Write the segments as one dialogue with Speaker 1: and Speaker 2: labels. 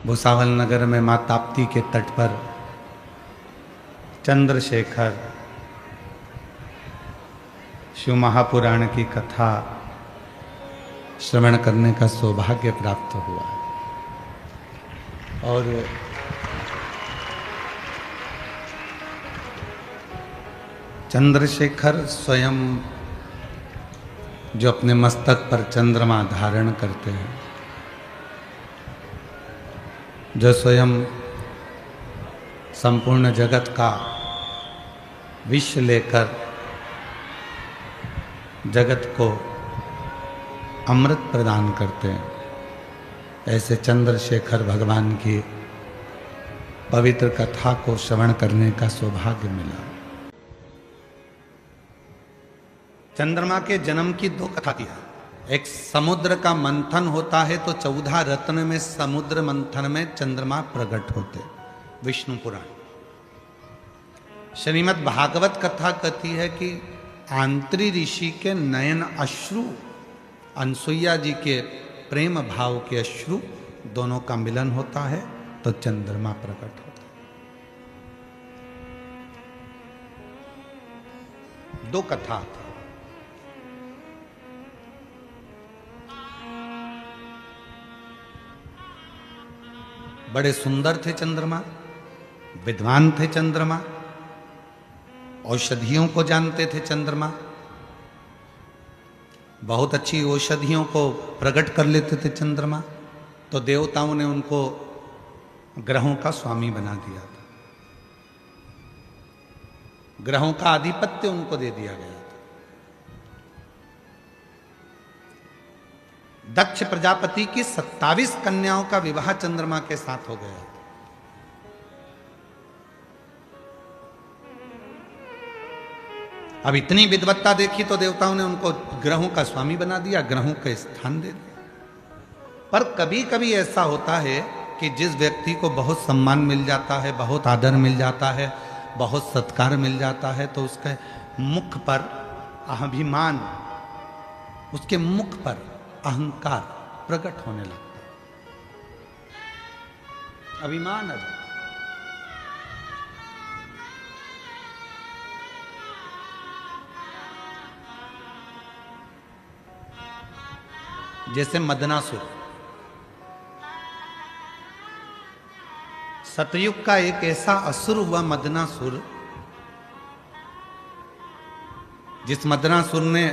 Speaker 1: भुसावल नगर में माँ ताप्ती के तट पर चंद्रशेखर शिव महापुराण की कथा श्रवण करने का सौभाग्य प्राप्त हुआ और चंद्रशेखर स्वयं जो अपने मस्तक पर चंद्रमा धारण करते हैं, जो स्वयं संपूर्ण जगत का विष लेकर जगत को अमृत प्रदान करते हैं, ऐसे चंद्रशेखर भगवान की पवित्र कथा को श्रवण करने का सौभाग्य मिला। चंद्रमा के जन्म की दो कथा थी। एक समुद्र का मंथन होता है तो 14 रत्न में समुद्र मंथन में चंद्रमा प्रकट होते, विष्णु पुराण। श्रीमद् भागवत कथा कहती है कि आंत्री ऋषि के नयन अश्रु, अनसुईया जी के प्रेम भाव के अश्रु दोनों का मिलन होता है तो चंद्रमा प्रकट होता है। दो कथा थी। बड़े सुंदर थे चंद्रमा, विद्वान थे चंद्रमा, औषधियों को जानते थे चंद्रमा, बहुत अच्छी औषधियों को प्रकट कर लेते थे चंद्रमा। तो देवताओं ने उनको ग्रहों का स्वामी बना दिया था, ग्रहों का आधिपत्य उनको दे दिया गया था। दक्ष प्रजापति की 27 कन्याओं का विवाह चंद्रमा के साथ हो गया। अब इतनी विद्वत्ता देखी तो देवताओं ने उनको ग्रहों का स्वामी बना दिया, ग्रहों का स्थान दे दिया। पर कभी कभी ऐसा होता है कि जिस व्यक्ति को बहुत सम्मान मिल जाता है, बहुत आदर मिल जाता है, बहुत सत्कार मिल जाता है, तो उसके मुख पर अभिमान, उसके मुख पर अहंकार प्रकट होने लगता है, अभिमान आ जाता। जैसे मदनासुर, सतयुग का एक ऐसा असुर हुआ मदनासुर, जिस मदनासुर ने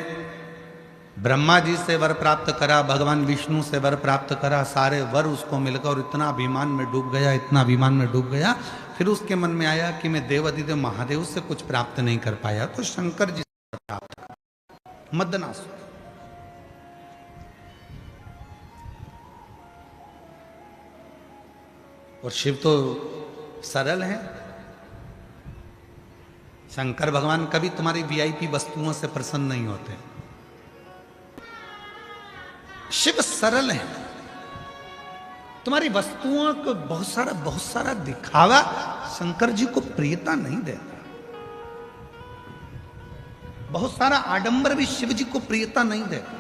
Speaker 1: ब्रह्मा जी से वर प्राप्त करा, भगवान विष्णु से वर प्राप्त करा, सारे वर उसको मिलकर और इतना अभिमान में डूब गया, इतना अभिमान में डूब गया। फिर उसके मन में आया कि मैं देवाधिदेव महादेव से कुछ प्राप्त नहीं कर पाया तो शंकर जी से प्राप्त कर। मदनासुर और शिव तो सरल हैं। शंकर भगवान कभी तुम्हारी वीआईपी वस्तुओं से प्रसन्न नहीं होते। शिव सरल है। तुम्हारी वस्तुओं को बहुत सारा दिखावा शंकर जी को प्रियता नहीं देता। बहुत सारा आडंबर भी शिव जी को प्रियता नहीं देता।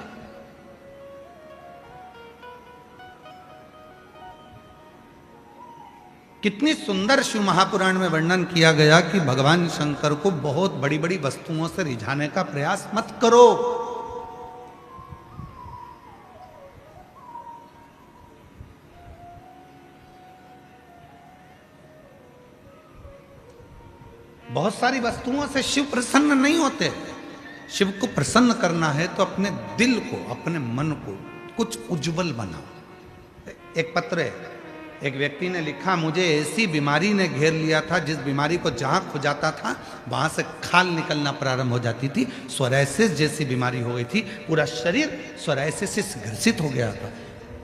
Speaker 1: कितनी सुंदर शिव महापुराण में वर्णन किया गया कि भगवान शंकर को बहुत बड़ी बड़ी वस्तुओं से रिझाने का प्रयास मत करो। बहुत सारी वस्तुओं से शिव प्रसन्न नहीं होते। शिव को प्रसन्न करना है तो अपने दिल को, अपने मन को कुछ उज्जवल बनाओ। एक पत्र है, एक व्यक्ति ने लिखा, मुझे ऐसी बीमारी ने घेर लिया था जिस बीमारी को जहां खुजाता था वहां से खाल निकलना प्रारंभ हो जाती थी। सोरायसिस जैसी बीमारी हो गई थी, पूरा शरीर सोरायसिस से ग्रसित हो गया था।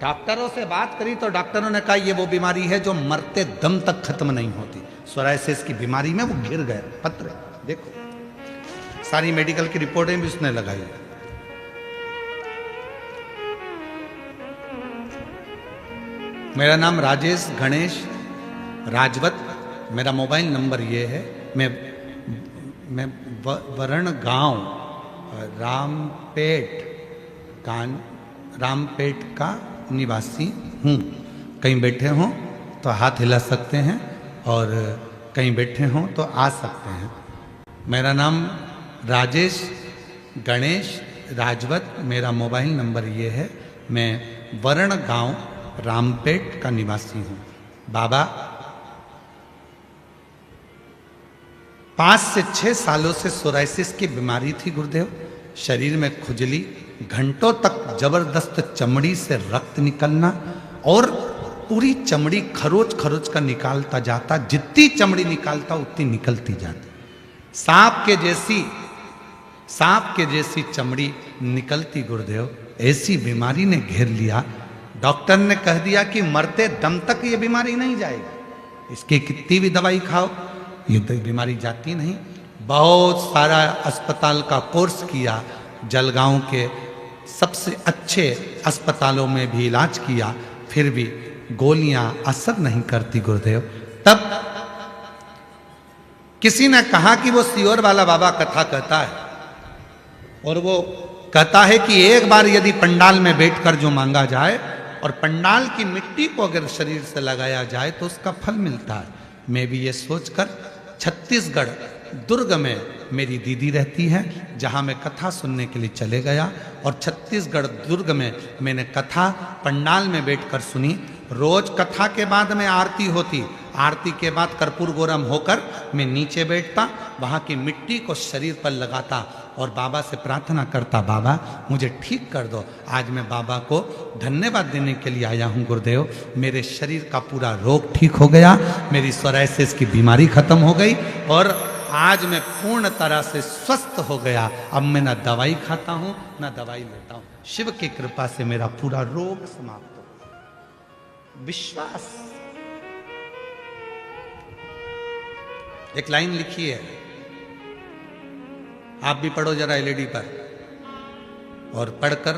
Speaker 1: डॉक्टरों से बात करी तो डॉक्टरों ने कहा ये वो बीमारी है जो मरते दम तक खत्म नहीं होती। सोरायसिस की बीमारी में वो गिर गए। पत्र देखो, सारी मेडिकल की रिपोर्टें भी उसने लगाई। मेरा नाम राजेश गणेश राजवत, मेरा मोबाइल नंबर ये है। मैं वरण गांव रामपेट का निवासी हूँ। कहीं बैठे हों तो हाथ हिला सकते हैं और कहीं बैठे हों तो आ सकते हैं। मेरा नाम राजेश गणेश राजवत, मेरा मोबाइल नंबर ये है। मैं वर्ण गांव रामपेट का निवासी हूँ। बाबा 5 से 6 सालों से सोराइसिस की बीमारी थी गुरुदेव। शरीर में खुजली, घंटों तक जबरदस्त चमड़ी से रक्त निकलना और पूरी चमड़ी खरोच खरोच का निकालता जाता, जितनी चमड़ी निकालता उतनी निकलती जाती। सांप के जैसी चमड़ी निकलती गुरुदेव। ऐसी बीमारी ने घेर लिया। डॉक्टर ने कह दिया कि मरते दम तक ये बीमारी नहीं जाएगी, इसकी कितनी भी दवाई खाओ ये तो बीमारी जाती नहीं। बहुत सारा अस्पताल का कोर्स किया, जलगांव के सबसे अच्छे अस्पतालों में भी इलाज किया, फिर भी गोलियां असर नहीं करती गुरुदेव। तब किसी ने कहा कि वो सियोर वाला बाबा कथा कहता है और वो कहता है कि एक बार यदि पंडाल में बैठकर जो मांगा जाए और पंडाल की मिट्टी को अगर शरीर से लगाया जाए तो उसका फल मिलता है। मैं भी ये सोचकर छत्तीसगढ़ दुर्ग में मेरी दीदी रहती है, जहाँ मैं कथा सुनने के लिए चले गया और छत्तीसगढ़ दुर्ग में मैंने कथा पंडाल में बैठकर सुनी। रोज कथा के बाद में आरती होती, आरती के बाद कर्पूर गौरम होकर मैं नीचे बैठता, वहाँ की मिट्टी को शरीर पर लगाता और बाबा से प्रार्थना करता, बाबा मुझे ठीक कर दो। आज मैं बाबा को धन्यवाद देने के लिए आया हूँ गुरुदेव। मेरे शरीर का पूरा रोग ठीक हो गया, मेरी सोराइसिस की बीमारी खत्म हो गई और आज मैं पूर्ण तरह से स्वस्थ हो गया। अब मैं ना दवाई खाता हूँ ना दवाई लेता हूँ। शिव की कृपा से मेरा पूरा रोग समाप्त हो गया। विश्वास। एक लाइन लिखी है, आप भी पढ़ो जरा एलईडी पर और पढ़कर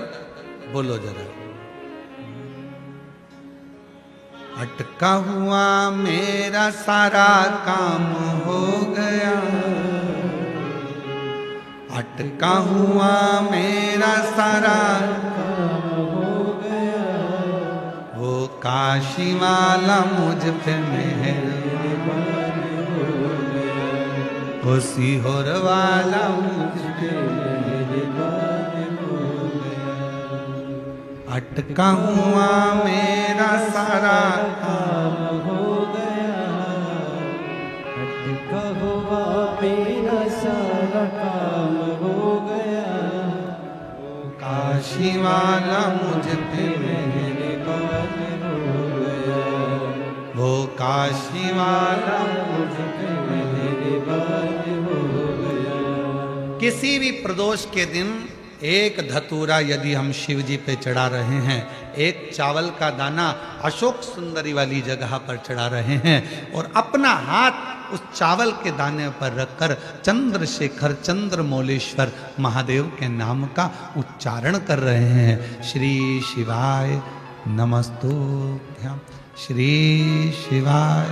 Speaker 1: बोलो जरा। अटका हुआ मेरा सारा काम हो गया, अटका हुआ मेरा सारा काम हो गया, वो काशी वाला मुझ पे मेहरबान हो गया, वो सीहोर वाला मुझ पे मेहरबान हो गया। अटका हुआ मेरा सारा काम हो गया,
Speaker 2: अटका हुआ मेरा सारा काम हो गया,
Speaker 1: काशी वाला मुझ पे
Speaker 2: मेहरबान हो गया,
Speaker 1: वो काशी वाला
Speaker 2: मुझ पे मेहरबान हो गया।
Speaker 1: किसी भी प्रदोष के दिन एक धतूरा यदि हम शिव जी पे चढ़ा रहे हैं, एक चावल का दाना अशोक सुंदरी वाली जगह पर चढ़ा रहे हैं और अपना हाथ उस चावल के दाने पर रखकर चंद्रशेखर चंद्रमौलेश्वर महादेव के नाम का उच्चारण कर रहे हैं। श्री शिवाय नमस्तुभ्यं, श्री शिवाय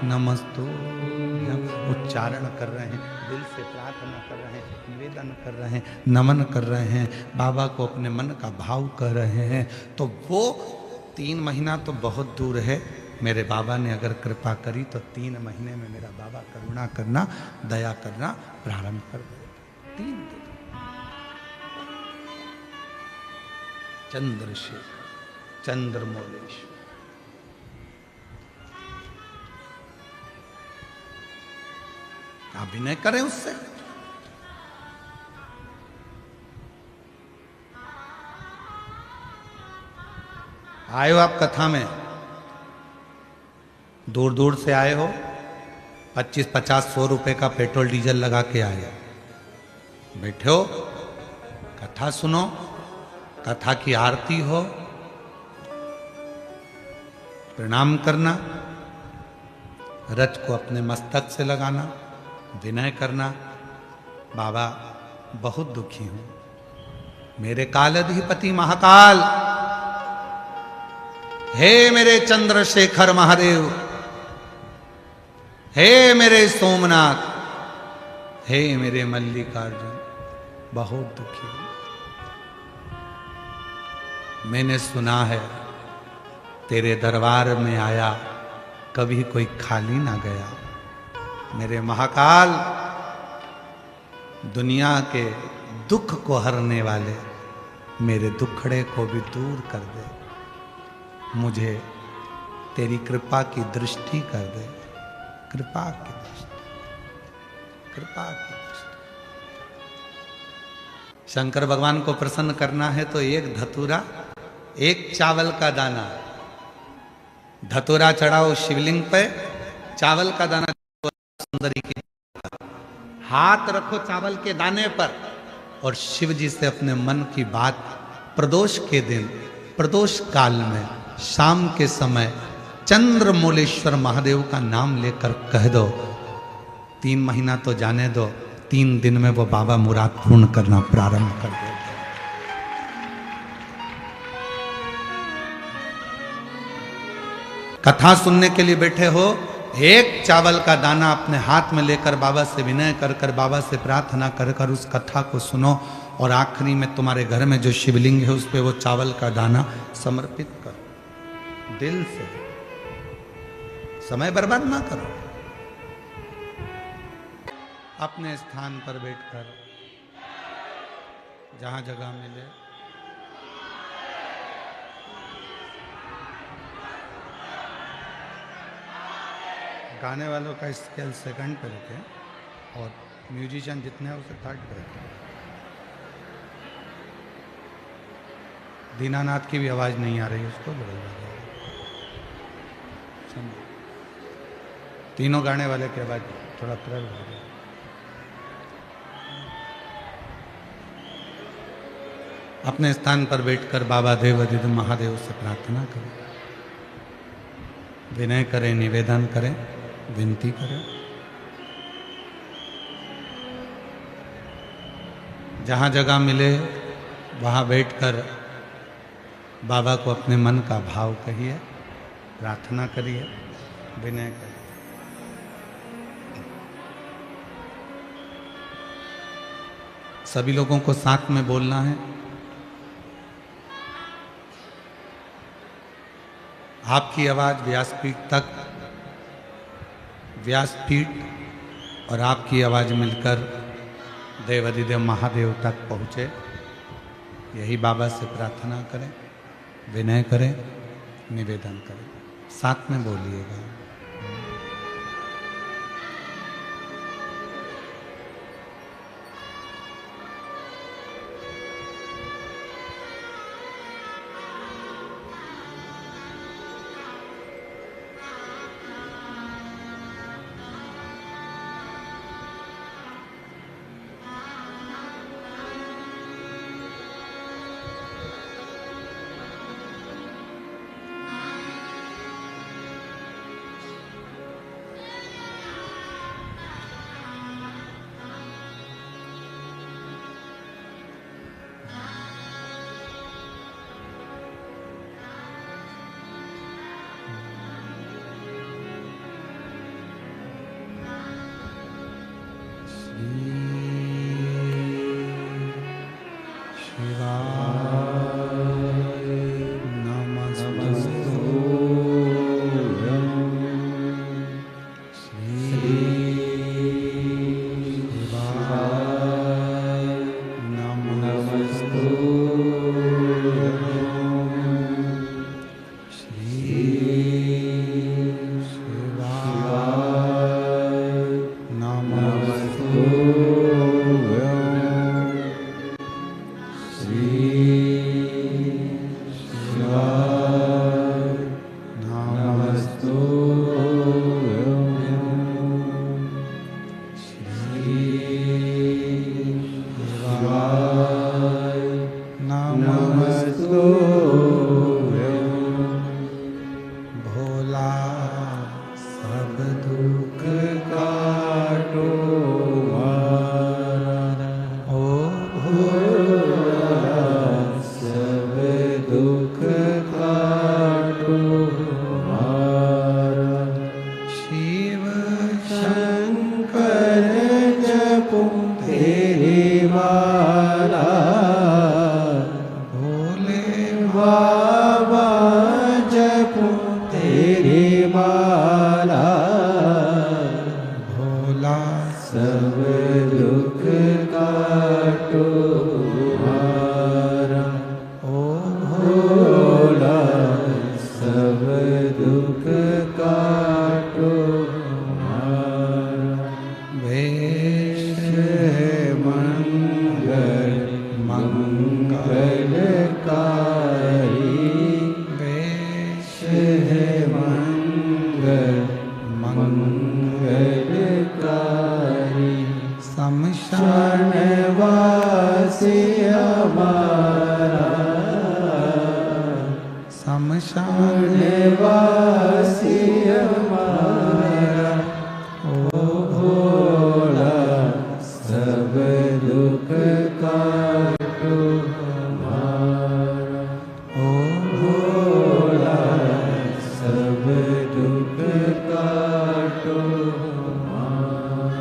Speaker 1: नमस्तुभ्यं उच्चारण कर रहे हैं, दिल से प्रार्थना कर रहे हैं, निवेदन कर रहे हैं, नमन कर रहे हैं, बाबा को अपने मन का भाव कर रहे हैं। तो वो 3 महीना तो बहुत दूर है, मेरे बाबा ने अगर कृपा करी तो 3 महीने में मेरा बाबा करुणा करना, दया करना प्रारंभ कर देगा। 3 दिन। चंद्रशेखर चंद्रमौलेश्वर। अभिनय करें उससे। आए हो आप कथा में, दूर दूर से आए हो, 25, 50, 100 रुपए का पेट्रोल डीजल लगा के आए, बैठे हो, कथा सुनो, कथा की आरती हो, प्रणाम करना, रज को अपने मस्तक से लगाना, विनय करना, बाबा बहुत दुखी हूं, मेरे कालाधिपति महाकाल, हे मेरे चंद्रशेखर महादेव, हे मेरे सोमनाथ, हे मेरे मल्लिकार्जुन, बहुत दुखी हूं। मैंने सुना है तेरे दरबार में आया कभी कोई खाली ना गया। मेरे महाकाल, दुनिया के दुख को हरने वाले मेरे दुखड़े को भी दूर कर दे। मुझे तेरी कृपा की दृष्टि कर दे। कृपा की दृष्टि, कृपा की दृष्टि। शंकर भगवान को प्रसन्न करना है तो एक धतूरा, एक चावल का दाना, धतूरा चढ़ाओ शिवलिंग पे, चावल का दाना सुंदरी की, हाथ रखो चावल के दाने पर और शिव जी से अपने मन की बात प्रदोष के दिन, प्रदोष काल में, शाम के समय चंद्रमौलेश्वर महादेव का नाम लेकर कह दो। 3 महीना तो जाने दो, 3 दिन में वो बाबा मुराद पूर्ण करना प्रारंभ कर देते। कथा सुनने के लिए बैठे हो, एक चावल का दाना अपने हाथ में लेकर बाबा से विनय कर कर, बाबा से प्रार्थना कर कर उस कथा को सुनो और आखिरी में तुम्हारे घर में जो शिवलिंग है उस पे वो चावल का दाना समर्पित करो दिल से। समय बर्बाद ना करो। अपने स्थान पर बैठकर जहां जगह मिले गाने वालों का स्केल सेकंड पे रखें और म्यूजिशियन जितने हैं उसे थर्ड पे रखें। दीनानाथ की भी आवाज नहीं आ रही, उसको बदल दीजिए। तीनों गाने वाले की आवाज थोड़ा तरल हो गया। अपने स्थान पर बैठकर बाबा देवाधिदेव महादेव से प्रार्थना करें, विनय करें, निवेदन करें, विनती करें। जहाँ जगह मिले वहाँ बैठकर बाबा को अपने मन का भाव कहिए, प्रार्थना करिए, विनय करिए। सभी लोगों को साथ में बोलना है। आपकी आवाज व्यासपीठ तक, व्यासपीठ और आपकी आवाज मिलकर देवाधिदेव महादेव तक पहुँचे, यही बाबा से प्रार्थना करें, विनय करें, निवेदन करें। साथ में बोलिएगा।
Speaker 2: बाबा जपो तेरे माला। दुख काटो हमारा।
Speaker 1: वेश
Speaker 2: है मंगल मंगलकारी,
Speaker 1: वेश
Speaker 2: है मंगल मंगलकारी।
Speaker 1: शमशान
Speaker 2: वासी हमारा,
Speaker 1: शमशान
Speaker 2: वासी हमारा। ओ भोला सब दुख काटो हमारा।
Speaker 1: ओ
Speaker 2: भोला सब दुख काटो हमारा।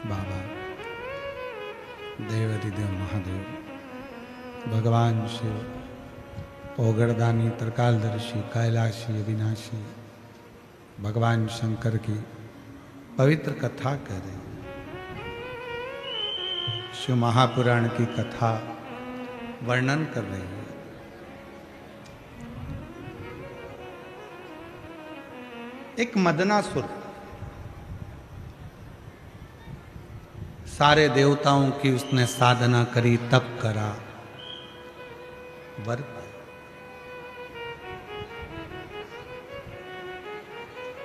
Speaker 1: बाबा देवाधिदेव महादेव भगवान शिव ओगरदानी त्रिकालदर्शी कैलाशी अविनाशी भगवान शंकर की पवित्र कथा कह रहे हैं। शिव महापुराण की कथा वर्णन कर रही है। एक मदनासुर सारे देवताओं की उसने साधना करी, तप करा, वर पाया।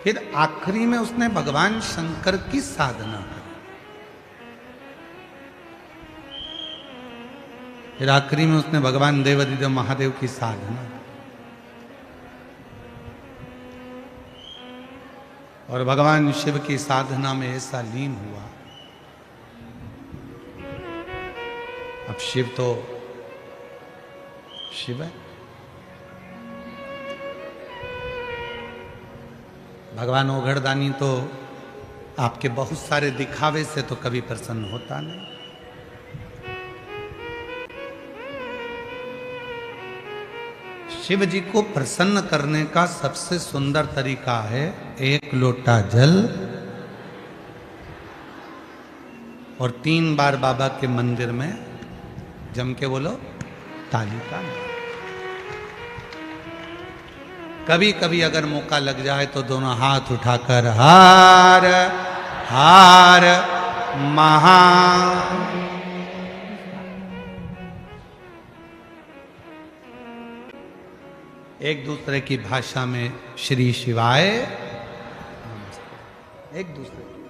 Speaker 1: फिर आखिरी में उसने भगवान शंकर की साधना करी। फिर आखिरी में उसने भगवान देवाधिदेव महादेव की साधना की। और भगवान शिव की साधना में ऐसा लीन हुआ। अब शिव तो शिव है। भगवान ओघड़दानी तो आपके बहुत सारे दिखावे से तो कभी प्रसन्न होता नहीं। शिव जी को प्रसन्न करने का सबसे सुंदर तरीका है एक लोटा जल और 3 बार बाबा के मंदिर में जम के बोलो ताली का। कभी कभी अगर मौका लग जाए तो दोनों हाथ उठाकर हार हार महा। एक दूसरे की भाषा में श्री शिवाय, एक दूसरे की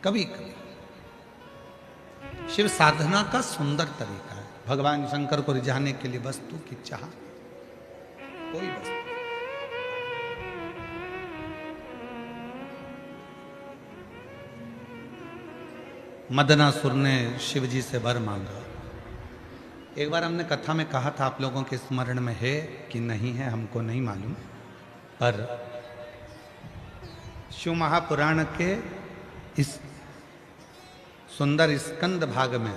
Speaker 1: कभी कभी शिव साधना का सुंदर तरीका है। भगवान शंकर को रिझाने के लिए वस्तु की चाह, कोई वस्तु। मदनासुर ने शिव जी से वर मांगा। एक बार हमने कथा में कहा था, आप लोगों के स्मरण में है कि नहीं है हमको नहीं मालूम, पर शिव महापुराण के इस सुंदर स्कंद भाग में,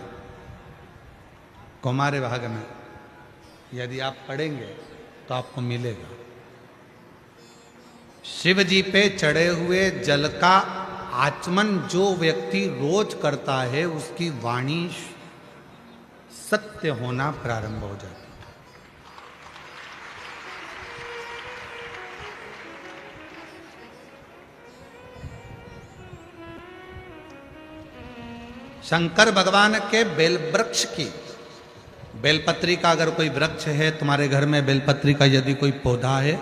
Speaker 1: कौमार्य भाग में यदि आप पढ़ेंगे तो आपको मिलेगा। शिव जी पे चढ़े हुए जल का आचमन जो व्यक्ति रोज करता है उसकी वाणी सत्य होना प्रारंभ हो जाती है। शंकर भगवान के बेल वृक्ष की, बेलपत्री का अगर कोई वृक्ष है तुम्हारे घर में, बेलपत्री का यदि कोई पौधा है,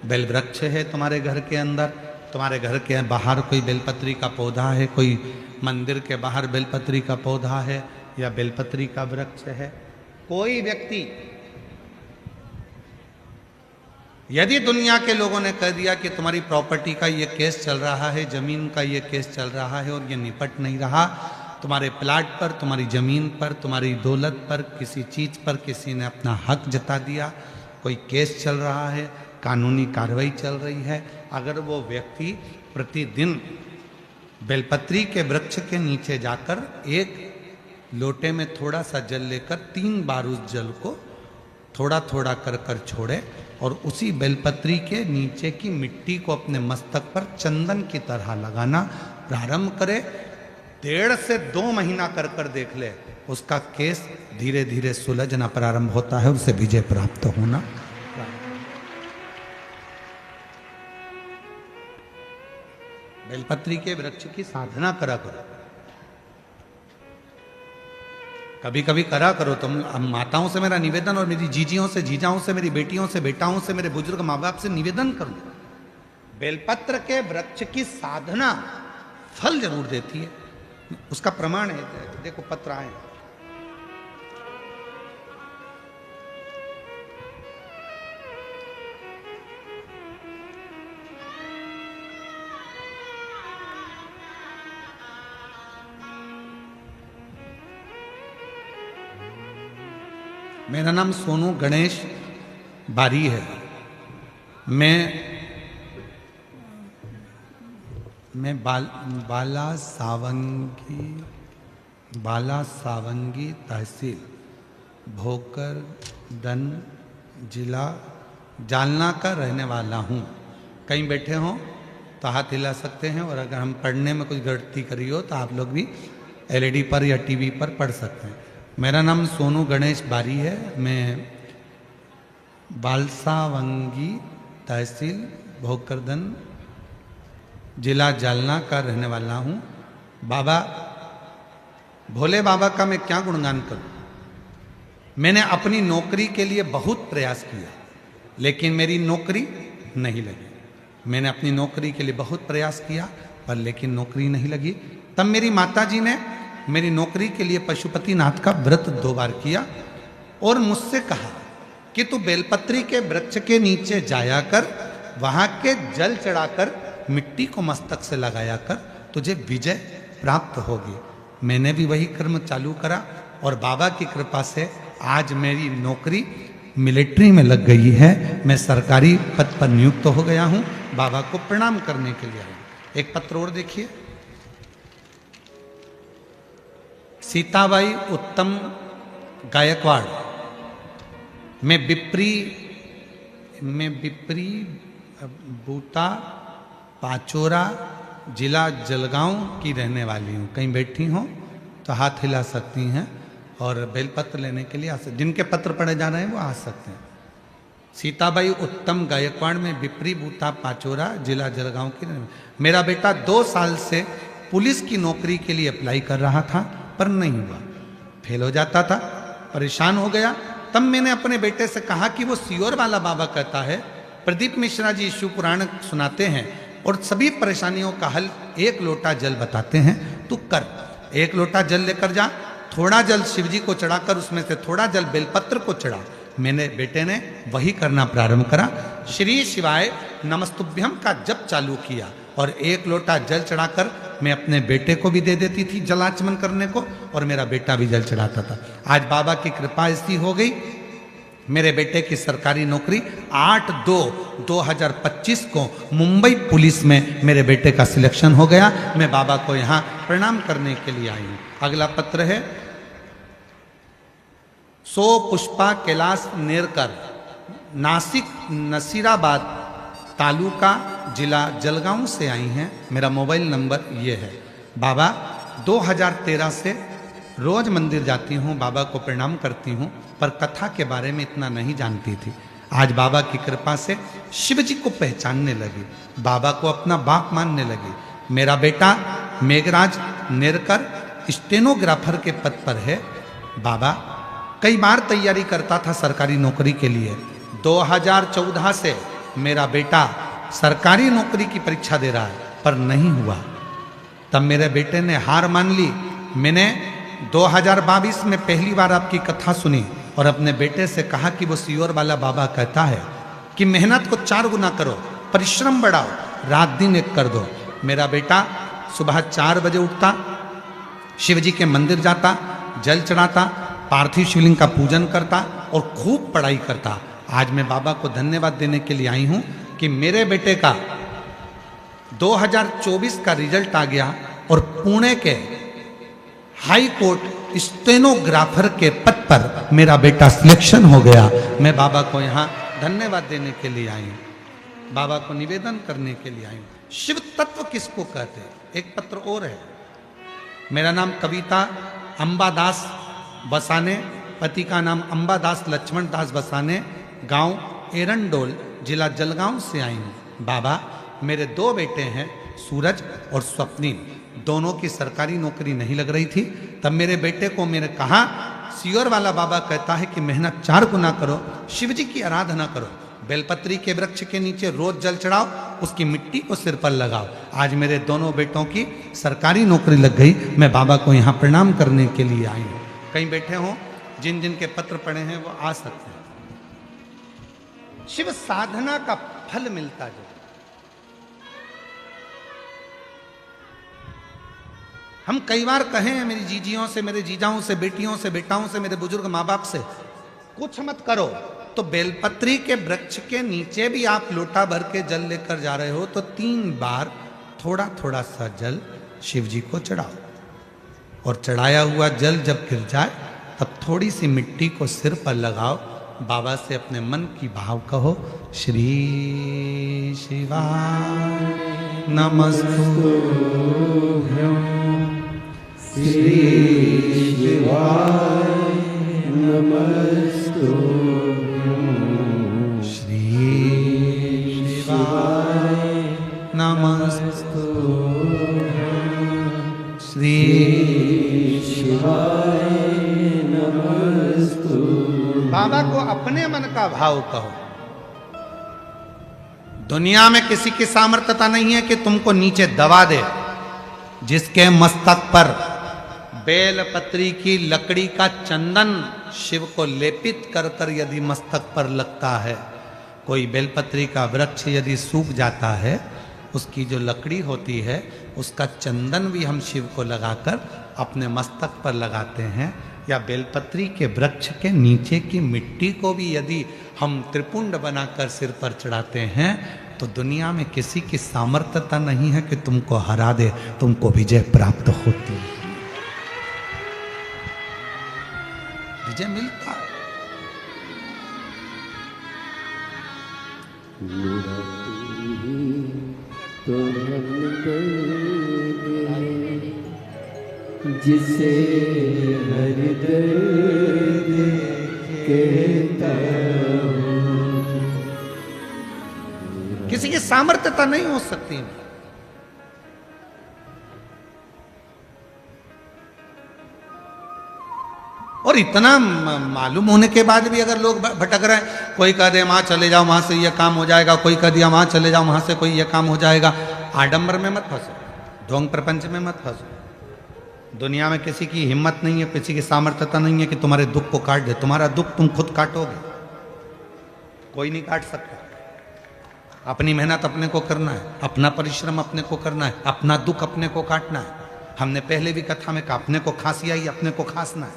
Speaker 1: बेल वृक्ष है तुम्हारे घर के अंदर, तुम्हारे घर के बाहर कोई बेलपत्री का पौधा है, कोई मंदिर के बाहर बेलपत्री का पौधा है या बेलपत्री का वृक्ष है, कोई व्यक्ति यदि दुनिया के लोगों ने कह दिया कि तुम्हारी प्रॉपर्टी का ये केस चल रहा है, जमीन का ये केस चल रहा है और ये निपट नहीं रहा, तुम्हारे प्लाट पर, तुम्हारी जमीन पर, तुम्हारी दौलत पर, किसी चीज पर किसी ने अपना हक जता दिया, कोई केस चल रहा है, कानूनी कार्रवाई चल रही है, अगर वो व्यक्ति प्रतिदिन बेलपत्री के वृक्ष के नीचे जाकर एक लोटे में थोड़ा सा जल लेकर 3 बार उस जल को थोड़ा थोड़ा कर कर छोड़े और उसी बेलपत्री के नीचे की मिट्टी को अपने मस्तक पर चंदन की तरह लगाना प्रारंभ करे। 1.5 से 2 महीना कर कर देख ले, उसका केस धीरे धीरे सुलझना प्रारंभ होता है, उसे विजय प्राप्त होना। बेलपत्री के वृक्ष की साधना करा करो, कभी कभी करा करो। तुम माताओं से मेरा निवेदन और मेरी जीजियों से, जीजाओं से, मेरी बेटियों से, बेटाओं से, मेरे बुजुर्ग माँ बाप से निवेदन करो, बेलपत्र के वृक्ष की साधना फल जरूर देती है। उसका प्रमाण है, देखो पत्र आए। मेरा नाम सोनू गणेश बारी है। मैं बाला सावंगी तहसील भोकरदन जिला जालना का रहने वाला हूँ। कहीं बैठे हों तो हाथ हिला सकते हैं, और अगर हम पढ़ने में कुछ गलती करी हो तो आप लोग भी एलईडी पर या टीवी पर पढ़ सकते हैं। मेरा नाम सोनू गणेश बारी है। मैं बालसावंगी तहसील भोकरदन जिला जालना का रहने वाला हूँ। बाबा भोले बाबा का मैं क्या गुणगान करूँ। मैंने अपनी नौकरी के लिए बहुत प्रयास किया, लेकिन मेरी नौकरी नहीं लगी। मैंने अपनी नौकरी के लिए बहुत प्रयास किया, पर लेकिन नौकरी नहीं लगी। तब मेरी माताजी ने मेरी नौकरी के लिए पशुपतिनाथ का व्रत 2 बार किया और मुझसे कहा कि तू बेलपत्री के वृक्ष के नीचे जाया कर, वहां के जल चढ़ाकर मिट्टी को मस्तक से लगाया कर, तुझे विजय प्राप्त होगी। मैंने भी वही कर्म चालू करा और बाबा की कृपा से आज मेरी नौकरी मिलिट्री में लग गई है। मैं सरकारी पद पर नियुक्त हो गया हूं। बाबा को प्रणाम करने के लिए आया। एक पत्र और देखिए। सीताबाई उत्तम गायकवाड़, मैं बिप्री बूता पाचोरा जिला जलगांव की रहने वाली हूँ। कहीं बैठी हो तो हाथ हिला सकती हैं और बेलपत्र लेने के लिए आ सकते। जिनके पत्र पढ़े जा रहे हैं वो आ सकते हैं। सीताबाई उत्तम गायकवाड़ में बिप्री बूता पाचोरा जिला जलगांव की। मेरा बेटा 2 साल से पुलिस की नौकरी के लिए अप्लाई कर रहा था, पर नहीं हुआ, फेल हो जाता था, परेशान हो गया। तब मैंने अपने बेटे से कहा कि वो सियोर वाला बाबा कहता है, प्रदीप मिश्रा जी शिव पुराण सुनाते हैं और सभी परेशानियों का हल 1 लोटा जल बताते हैं, तू कर। 1 लोटा जल लेकर जा, थोड़ा जल शिव जी को चढ़ाकर उसमें से थोड़ा जल बेलपत्र को चढ़ा। मैंने बेटे ने वही करना प्रारंभ करा। श्री शिवाय नमस्तुभ्यम का जप चालू किया और 1 लोटा जल चढ़ाकर मैं अपने बेटे को भी दे देती थी जलाचमन करने को, और मेरा बेटा भी जल चढ़ाता था। आज बाबा की कृपा ऐसी हो गई, मेरे बेटे की सरकारी नौकरी 8/2/2025 को मुंबई पुलिस में मेरे बेटे का सिलेक्शन हो गया। मैं बाबा को यहाँ प्रणाम करने के लिए आई हूँ। अगला पत्र है सो पुष्पा कैलाश नेरकर, नासिक नसीराबाद तालुका जिला जलगांव से आई हैं। मेरा मोबाइल नंबर ये है। बाबा 2013 से रोज मंदिर जाती हूँ, बाबा को प्रणाम करती हूँ, पर कथा के बारे में इतना नहीं जानती थी। आज बाबा की कृपा से शिव जी को पहचानने लगी, बाबा को अपना बाप मानने लगी। मेरा बेटा मेघराज नेरकर स्टेनोग्राफर के पद पर है। बाबा कई बार तैयारी करता था सरकारी नौकरी के लिए। 2014 से मेरा बेटा सरकारी नौकरी की परीक्षा दे रहा है, पर नहीं हुआ। तब मेरे बेटे ने हार मान ली। मैंने 2022 में पहली बार आपकी कथा सुनी और अपने बेटे से कहा कि वो सियोर वाला बाबा कहता है कि मेहनत को 4 गुना करो, परिश्रम बढ़ाओ, रात दिन एक कर दो। मेरा बेटा सुबह 4 बजे उठता, शिव जी के मंदिर जाता, जल चढ़ाता, पार्थिव शिवलिंग का पूजन करता और खूब पढ़ाई करता। आज मैं बाबा को धन्यवाद देने के लिए आई हूँ कि मेरे बेटे का 2024 का रिजल्ट आ गया और पुणे के हाई कोर्ट स्टेनोग्राफर के पद पर मेरा बेटा सिलेक्शन हो गया। मैं बाबा को यहाँ धन्यवाद देने के लिए आई हूँ, बाबा को निवेदन करने के लिए आई हूँ। शिव तत्व किसको कहते हैं? एक पत्र और है। मेरा नाम कविता अंबादास बसाने, पति का नाम अंबादास लक्ष्मण दास बसाने, गांव एरंडोल, जिला जलगांव से आई हूँ। बाबा, मेरे 2 बेटे हैं, सूरज और स्वप्निल। दोनों की सरकारी नौकरी नहीं लग रही थी। तब मेरे बेटे को मैंने कहा, सियोर वाला बाबा कहता है कि मेहनत 4 गुना करो, शिव जी की आराधना करो, बेलपत्री के वृक्ष के नीचे रोज जल चढ़ाओ, उसकी मिट्टी को सिर पर लगाओ। आज मेरे दोनों बेटों की सरकारी नौकरी लग गई। मैं बाबा को यहाँ प्रणाम करने के लिए आई हूँ। कहीं बैठे हों, जिन जिन के पत्र पढ़े हैं वो आ सकते हैं। शिव साधना का फल मिलता जो, हम कई बार कहे हैं मेरी जीजियों से, मेरे जीजाओं से, बेटियों से, बेटाओं से, मेरे बुजुर्ग माँ बाप से, कुछ मत करो तो बेलपत्री के वृक्ष के नीचे भी आप लोटा भर के जल लेकर जा रहे हो तो 3 बार थोड़ा थोड़ा सा जल शिव जी को चढ़ाओ, और चढ़ाया हुआ जल जब गिर जाए तब थोड़ी सी मिट्टी को सिर पर लगाओ। बाबा से अपने मन की भाव कहो, श्री शिवाय नमस्तुभ्यं,
Speaker 2: श्री शिवाय नमस्तुभ्यं,
Speaker 1: श्री शिवाय नमस्तुभ्यं, श्री
Speaker 2: शिवाय नमस्तुभ्यं।
Speaker 1: बाबा को अपने मन का भाव कहो। दुनिया में किसी की सामर्थ्यता नहीं है कि तुमको नीचे दबा दे। जिसके मस्तक पर बेलपत्री की लकड़ी का चंदन शिव को लेपित कर कर यदि मस्तक पर लगता है, कोई बेलपत्री का वृक्ष यदि सूख जाता है, उसकी जो लकड़ी होती है उसका चंदन भी हम शिव को लगाकर अपने मस्तक पर लगाते हैं, या बेलपत्री के वृक्ष के नीचे की मिट्टी को भी यदि हम त्रिपुंड बनाकर सिर पर चढ़ाते हैं, तो दुनिया में किसी की सामर्थ्यता नहीं है कि तुमको हरा दे, तुमको विजय प्राप्त होती है, विजय मिलता है।
Speaker 2: तो हम जिसे हर दर्द कहता हूँ।
Speaker 1: किसी की सामर्थ्यता नहीं हो सकती। और इतना मालूम होने के बाद भी अगर लोग भटक रहे हैं, कोई कह दे वहां चले जाओ, वहां से ये काम हो जाएगा, कोई कह दिया वहां चले जाओ, वहां से कोई ये काम हो जाएगा। आडंबर में मत फंसो, ढोंग प्रपंच में मत फंसो। दुनिया में किसी की हिम्मत नहीं है, किसी की सामर्थ्यता नहीं है कि तुम्हारे दुख को काट दे। तुम्हारा दुख तुम खुद काटोगे, कोई नहीं काट सकता। अपनी मेहनत अपने को करना है, अपना परिश्रम अपने को करना है, अपना दुख अपने को काटना है। हमने पहले भी कथा में कहा, अपने को खांसी आई अपने को खांसना है,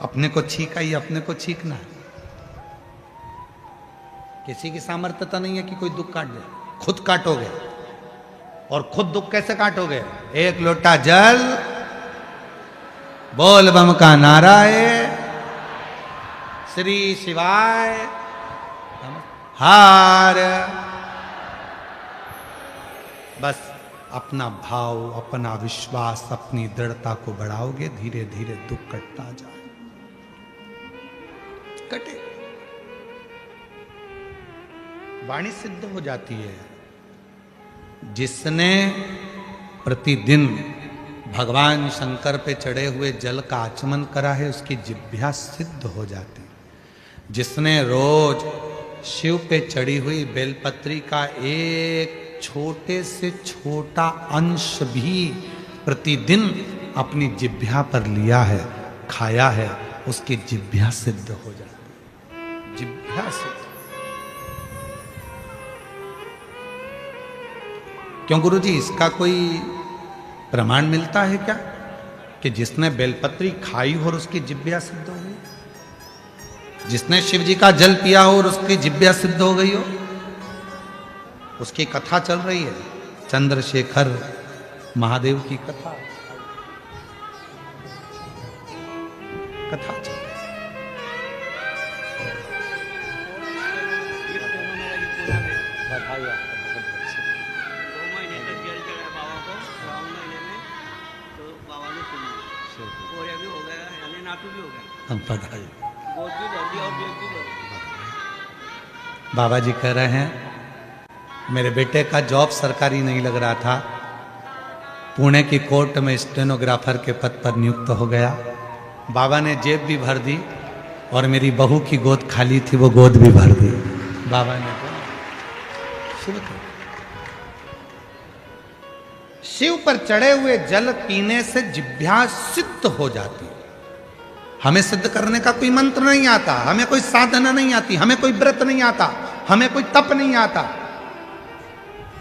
Speaker 1: अपने को छींक आई अपने को छींकना है। किसी की सामर्थ्यता नहीं है कि कोई दुख काट दे, खुद काटोगे। और खुद दुख कैसे काटोगे? एक लोटा जल, बोल बम का नारा है, श्री शिवाय हार। बस अपना भाव, अपना विश्वास, अपनी दृढ़ता को बढ़ाओगे, धीरे धीरे दुख कटता जाए, कटे। वाणी सिद्ध हो जाती है। जिसने प्रतिदिन भगवान शंकर पे चढ़े हुए जल का आचमन करा है, उसकी जिह्वा सिद्ध हो जाती। जिसने रोज शिव पे चढ़ी हुई बेलपत्री का एक छोटे से छोटा अंश भी प्रतिदिन अपनी जिह्वा पर लिया है, खाया है, उसकी जिह्वा सिद्ध हो जाती। जिह्वा सिद्ध। क्यों गुरुजी, इसका कोई प्रमाण मिलता है क्या कि जिसने बेलपत्री खाई हो और उसकी जिह्वा सिद्ध हो गई? जिसने शिव जी का जल पिया हो और उसकी जिह्वा सिद्ध हो गई हो? उसकी कथा चल रही है, चंद्रशेखर महादेव की कथा। कथा चल रही है।
Speaker 3: दो महीने तक जेल चढ़ा बाबा को, 9 महीने में तो बाबा ने सुनी, कोरिया भी हो गया, यानी नाटू भी हो गया,
Speaker 1: हम बधाई।
Speaker 3: गोद भी भर दिया और जेल भी भर दिया।
Speaker 1: बाबा जी कह रहे हैं मेरे बेटे का जॉब सरकारी नहीं लग रहा था, पुणे की कोर्ट में स्टेनोग्राफर के पद पर नियुक्त हो गया। बाबा ने जेब भी भर दी और मेरी बहू की गोद खाली थी, वो गोद भी भर दी। बाबा ने तो शिव पर चढ़े हुए जल पीने से जिह्वा सिद्ध हो जाती। हमें सिद्ध करने का कोई मंत्र नहीं आता, हमें कोई साधना नहीं आती, हमें कोई व्रत नहीं आता, हमें कोई तप नहीं आता।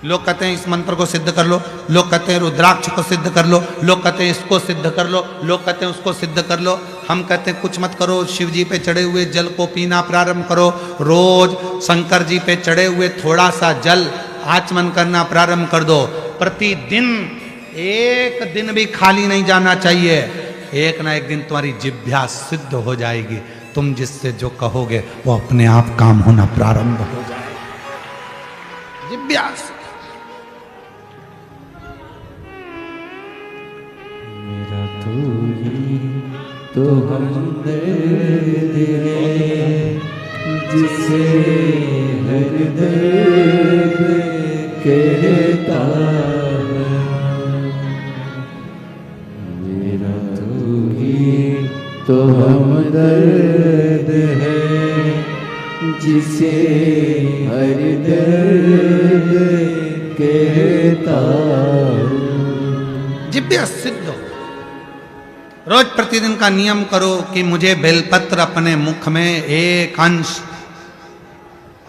Speaker 1: लोग कहते हैं इस मंत्र को सिद्ध कर लो, लोग कहते हैं रुद्राक्ष को सिद्ध कर लो, लोग कहते हैं इसको सिद्ध कर लो, लोग कहते हैं उसको सिद्ध कर लो। हम कहते हैं कुछ मत करो, शिव जी पे चढ़े हुए जल को पीना प्रारंभ करो। रोज शंकर जी पे चढ़े हुए थोड़ा सा जल आचमन करना प्रारंभ कर दो। प्रतिदिन एक दिन भी खाली नहीं जाना चाहिए। एक ना एक दिन तुम्हारी जिह्वा सिद्ध हो जाएगी। तुम जिससे जो कहोगे वो अपने आप काम होना प्रारंभ हो जाएगा। जिह्वा
Speaker 2: मेरा तू ही तो हमदर्द है, जिसे हर दर्द कहता है। मेरा तू ही तो हमदर्द है, जिसे हर दर्द कहता हूँ।
Speaker 1: जिह्वा सिद्ध हो। रोज प्रतिदिन का नियम करो कि मुझे बेलपत्र अपने मुख में एक अंश,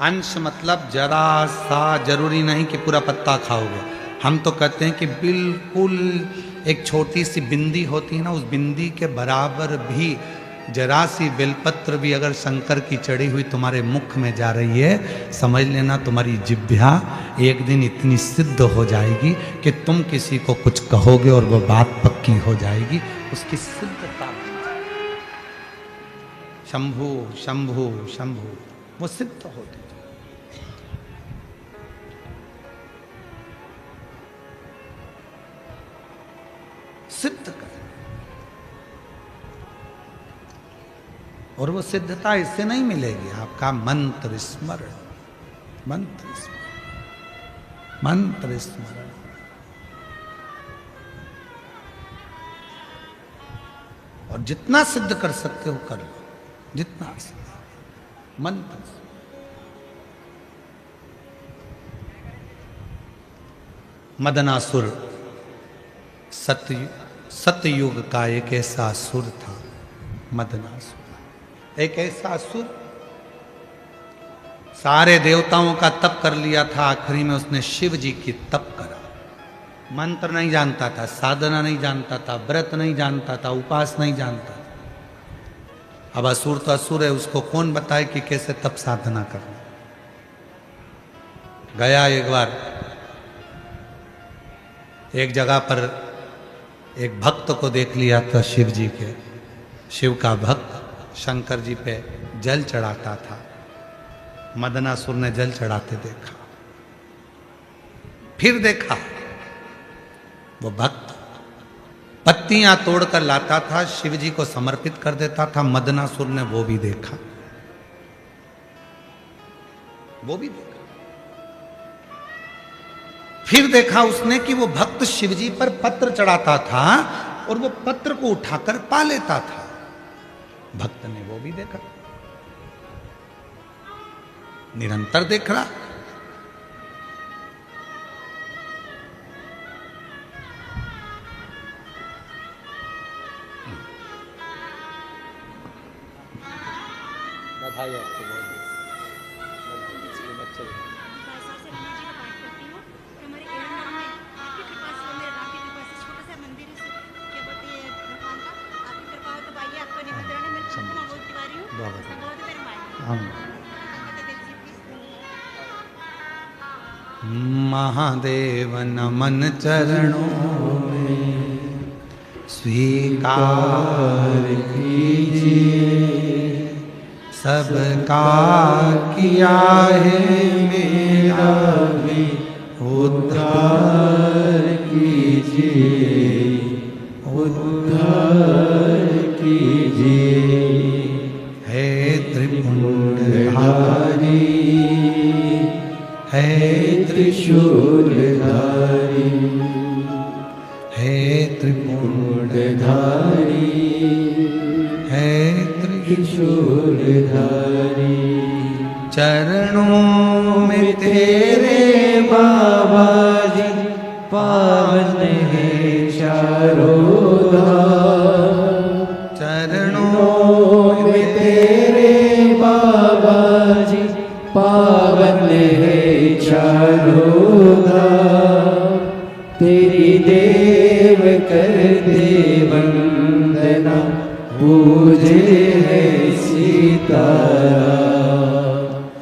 Speaker 1: अंश मतलब जरा सा, जरूरी नहीं कि पूरा पत्ता खाओगे। हम तो कहते हैं कि बिल्कुल एक छोटी सी बिंदी होती है ना, उस बिंदी के बराबर भी जरा सी बेलपत्र भी अगर शंकर की चढ़ी हुई तुम्हारे मुख में जा रही है, समझ लेना तुम्हारी जिह्वा एक दिन इतनी सिद्ध हो जाएगी कि तुम किसी को कुछ कहोगे और वो बात पक्की हो जाएगी। उसकी सिद्धता शंभु शंभु शंभु, वो सिद्ध होती। सिद्ध कर, और वो सिद्धता इससे नहीं मिलेगी, आपका मंत्र स्मरण, मंत्र स्मरण, मंत्र स्मरण। और जितना सिद्ध कर सकते हो कर लो, जितना मंत्र। मदनासुर सतयुग का एक ऐसा असुर था, मदनासुर। एक ऐसा असुर सारे देवताओं का तप कर लिया था, आखिरी में उसने शिव जी की तप करा। मंत्र नहीं जानता था, साधना नहीं जानता था, व्रत नहीं जानता था, उपास नहीं जानता था। अब असुर तो असुर है, उसको कौन बताए कि कैसे तप साधना करना। गया एक बार एक जगह पर एक भक्त को देख लिया था, शिव जी के, शिव का भक्त शंकर जी पे जल चढ़ाता था। मदनासुर ने जल चढ़ाते देखा, फिर देखा वो भक्त पत्तियां तोड़कर लाता था, शिव जी को समर्पित कर देता था। मदनासुर ने वो भी देखा, वो भी देखा। फिर देखा उसने कि वो भक्त शिव जी पर पत्र चढ़ाता था और वो पत्र को उठाकर पा लेता था। भक्त ने वो भी देखा, निरंतर देख रहा। बधाई आपको बहुत बहुत। बच्चे महादेव नमन चरणों में स्वीकार कीजिए, सबका किया है मेरा भी उद्धार कीजिए, उद्धार कीजिए। हे त्रिपुंडधारी, हे त्रिशूलधारी, हे त्रिपुंडधारी, हे त्रिशूलधारी। चरणों में तेरे बाबा जी पावन है चारों धाम। चरणों में तेरे बाबा जी पावन है चारों धाम। तेरी देव करते वंदना, पूजे है सीताराम।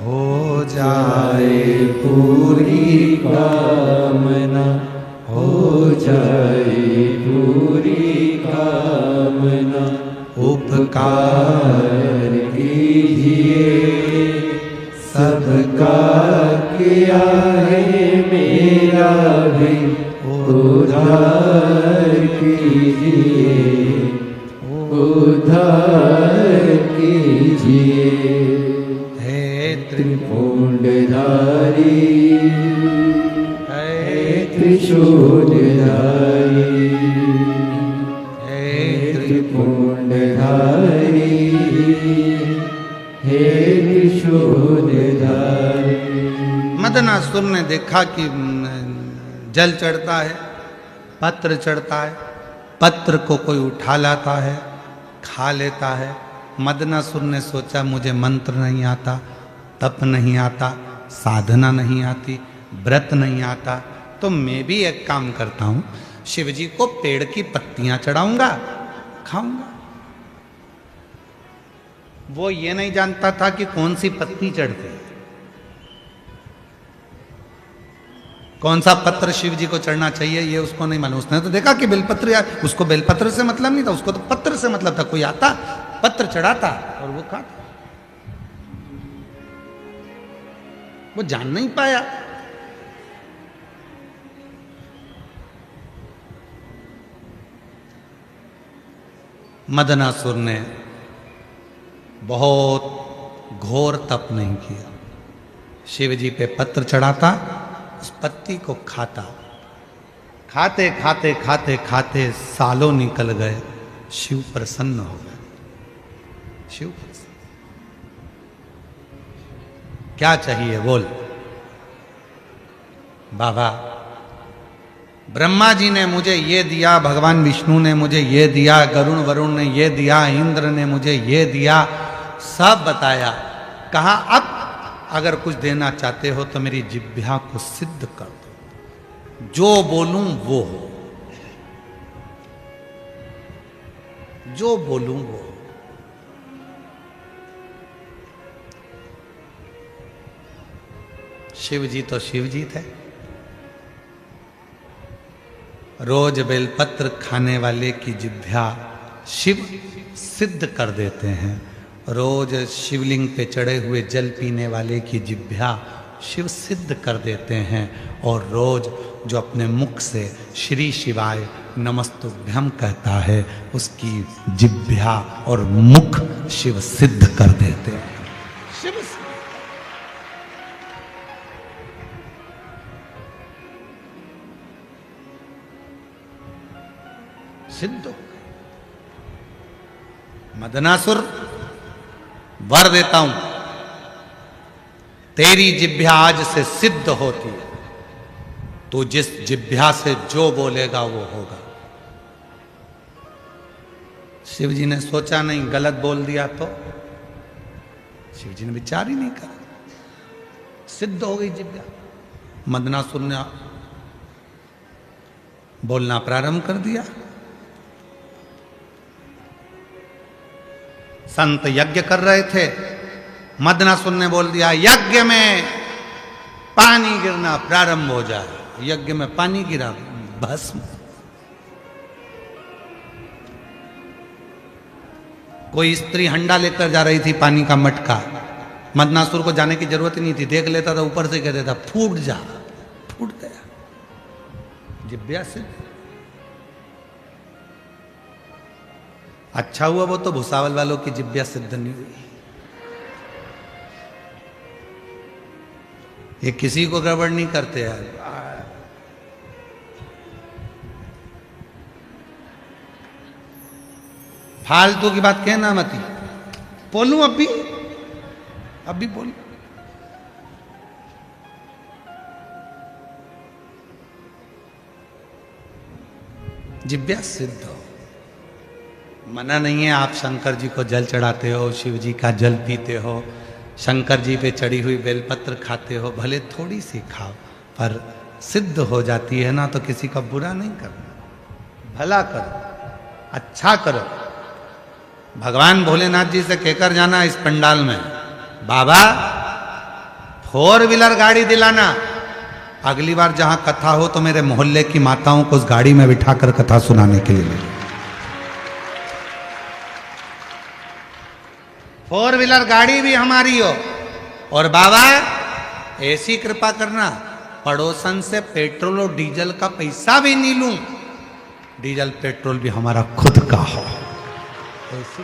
Speaker 1: हो जाए पूरी कामना, हो जाए पूरी कामना। उपकार कीजिए, सबका किया है मेरा भी उद्धार कीजिए, उद्धार कीजिए। हे त्रिपुंडधारी, हे त्रिशूलधारी, हे त्रिपुंडधारी, हे त्रिशूलधारी। मदनासुर ने देखा कि जल चढ़ता है, पत्र चढ़ता है, पत्र को कोई उठा लाता है, खा लेता है। मदनासुर ने सोचा मुझे मंत्र नहीं आता, तप नहीं आता, साधना नहीं आती, व्रत नहीं आता, तो मैं भी एक काम करता हूँ, शिवजी को पेड़ की पत्तियां चढ़ाऊंगा, खाऊंगा। वो ये नहीं जानता था कि कौन सी पत्ती चढ़ती है, कौन सा पत्र शिव जी को चढ़ना चाहिए, ये उसको नहीं मालूम। उसने तो देखा कि बेलपत्र, यार उसको बेलपत्र से मतलब नहीं था, उसको तो पत्र से मतलब था। कोई आता, पत्र चढ़ाता और वो खाता। वो जान नहीं पाया। मदनासुर ने बहुत घोर तप नहीं किया। शिव जी पे पत्र चढ़ाता, उस पत्ती को खाता, खाते खाते खाते खाते सालों निकल गए। शिव प्रसन्न हो गए। शिव प्रसन्न। क्या चाहिए बोल। बाबा ब्रह्मा जी ने मुझे ये दिया, भगवान विष्णु ने मुझे ये दिया, गरुण वरुण ने ये दिया, इंद्र ने मुझे ये दिया, सब बताया। कहा अब अगर कुछ देना चाहते हो तो मेरी जिह्वा को सिद्ध कर दो, जो बोलूं वो हो, जो बोलूं वो हो। शिव जी तो शिव जी थे। रोज बेलपत्र खाने वाले की जिह्वा शिव सिद्ध कर देते हैं। रोज शिवलिंग पे चढ़े हुए जल पीने वाले की जिह्वा शिव सिद्ध कर देते हैं। और रोज जो अपने मुख से श्री शिवाय नमस्तुभ्यम कहता है, उसकी जिह्वा और मुख शिव सिद्ध कर देते हैं। शिव सिद्ध हो गए। मदनासुर वर देता हूं, तेरी जिह्वा आज से सिद्ध होती है। तो जिस जिह्वा से जो बोलेगा वो होगा। शिव जी ने सोचा नहीं गलत बोल दिया तो, शिव जी ने विचार ही नहीं करा, सिद्ध हो गई जिह्वा। मदनासुर ने बोलना प्रारंभ कर दिया। संत यज्ञ कर रहे थे, मदनासुर ने बोल दिया यज्ञ में पानी गिरना प्रारंभ हो जाए। यज्ञ में पानी गिरा, भस्म। कोई स्त्री हंडा लेकर जा रही थी पानी का मटका, मदनासुर को जाने की जरूरत ही नहीं थी, देख लेता था ऊपर से कह देता फूट जा, फूट गया। जिब्या से अच्छा हुआ वो तो भुसावल वालों की जिब्या सिद्ध नहीं हुई। ये किसी को गड़बड़ नहीं करते यार। फालतू की बात कहना मती। बोलूं अभी बोलूं। जिब्या सिद्ध हो, मना नहीं है। आप शंकर जी को जल चढ़ाते हो, शिव जी का जल पीते हो, शंकर जी पे चढ़ी हुई बेलपत्र खाते हो, भले थोड़ी सी खाओ, पर सिद्ध हो जाती है ना, तो किसी का बुरा नहीं करना, भला करो, अच्छा करो। भगवान भोलेनाथ जी से कहकर जाना इस पंडाल में, बाबा 4 व्हीलर गाड़ी दिलाना, अगली बार जहां कथा हो तो मेरे मोहल्ले की माताओं को उस गाड़ी में बिठाकर कथा सुनाने के लिए ले। 4 व्हीलर गाड़ी भी हमारी हो, और बाबा ऐसी कृपा करना पड़ोसन से पेट्रोल और डीजल का पैसा भी नहीं लूं, डीजल पेट्रोल भी हमारा खुद का हो। ऐसी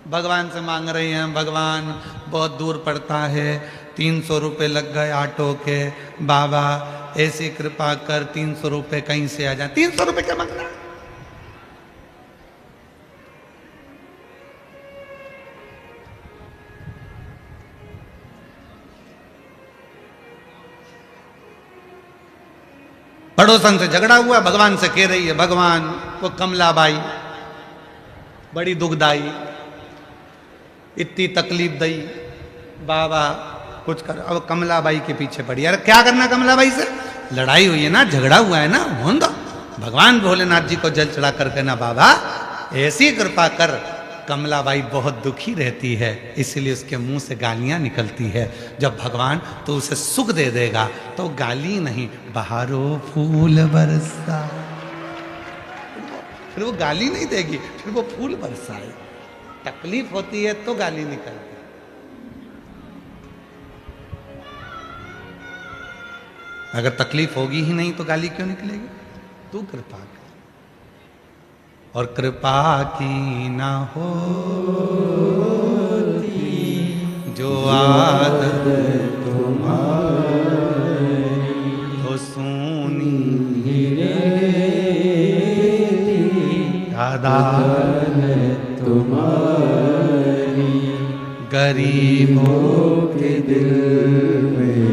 Speaker 1: भगवान से मांग रही हैं, भगवान बहुत दूर पड़ता है, 300 रुपये लग गए ऑटो के, बाबा ऐसी कृपा कर 300 रुपये कहीं से आ जाए। 300 रुपये क्या मांगना? पड़ोसन से झगड़ा हुआ, भगवान से कह रही है, भगवान वो कमलाबाई बड़ी दुखदाई, इतनी तकलीफ दई, बाबा कुछ कर। अब कमलाबाई के पीछे पड़ी, अरे क्या करना कमलाबाई से, लड़ाई हुई है ना, झगड़ा हुआ है ना, होन दो। भगवान भोलेनाथ जी को जल चढ़ा कर कहना, बाबा ऐसी कृपा कर। कमलाबाई बहुत दुखी रहती है, इसलिए उसके मुंह से गालियां निकलती है। जब भगवान तो उसे सुख दे देगा तो गाली नहीं, बहारो फूल बरसा, फिर वो गाली नहीं देगी, फिर वो फूल बरसाए। तकलीफ होती है तो गाली निकलती है। अगर तकलीफ होगी ही नहीं तो गाली क्यों निकलेगी? तू कृपा कर, और कृपा की ना हो जो आदत तुम्हारी, तो सुनी आदत तुम्हारी, गरीबों के दिल में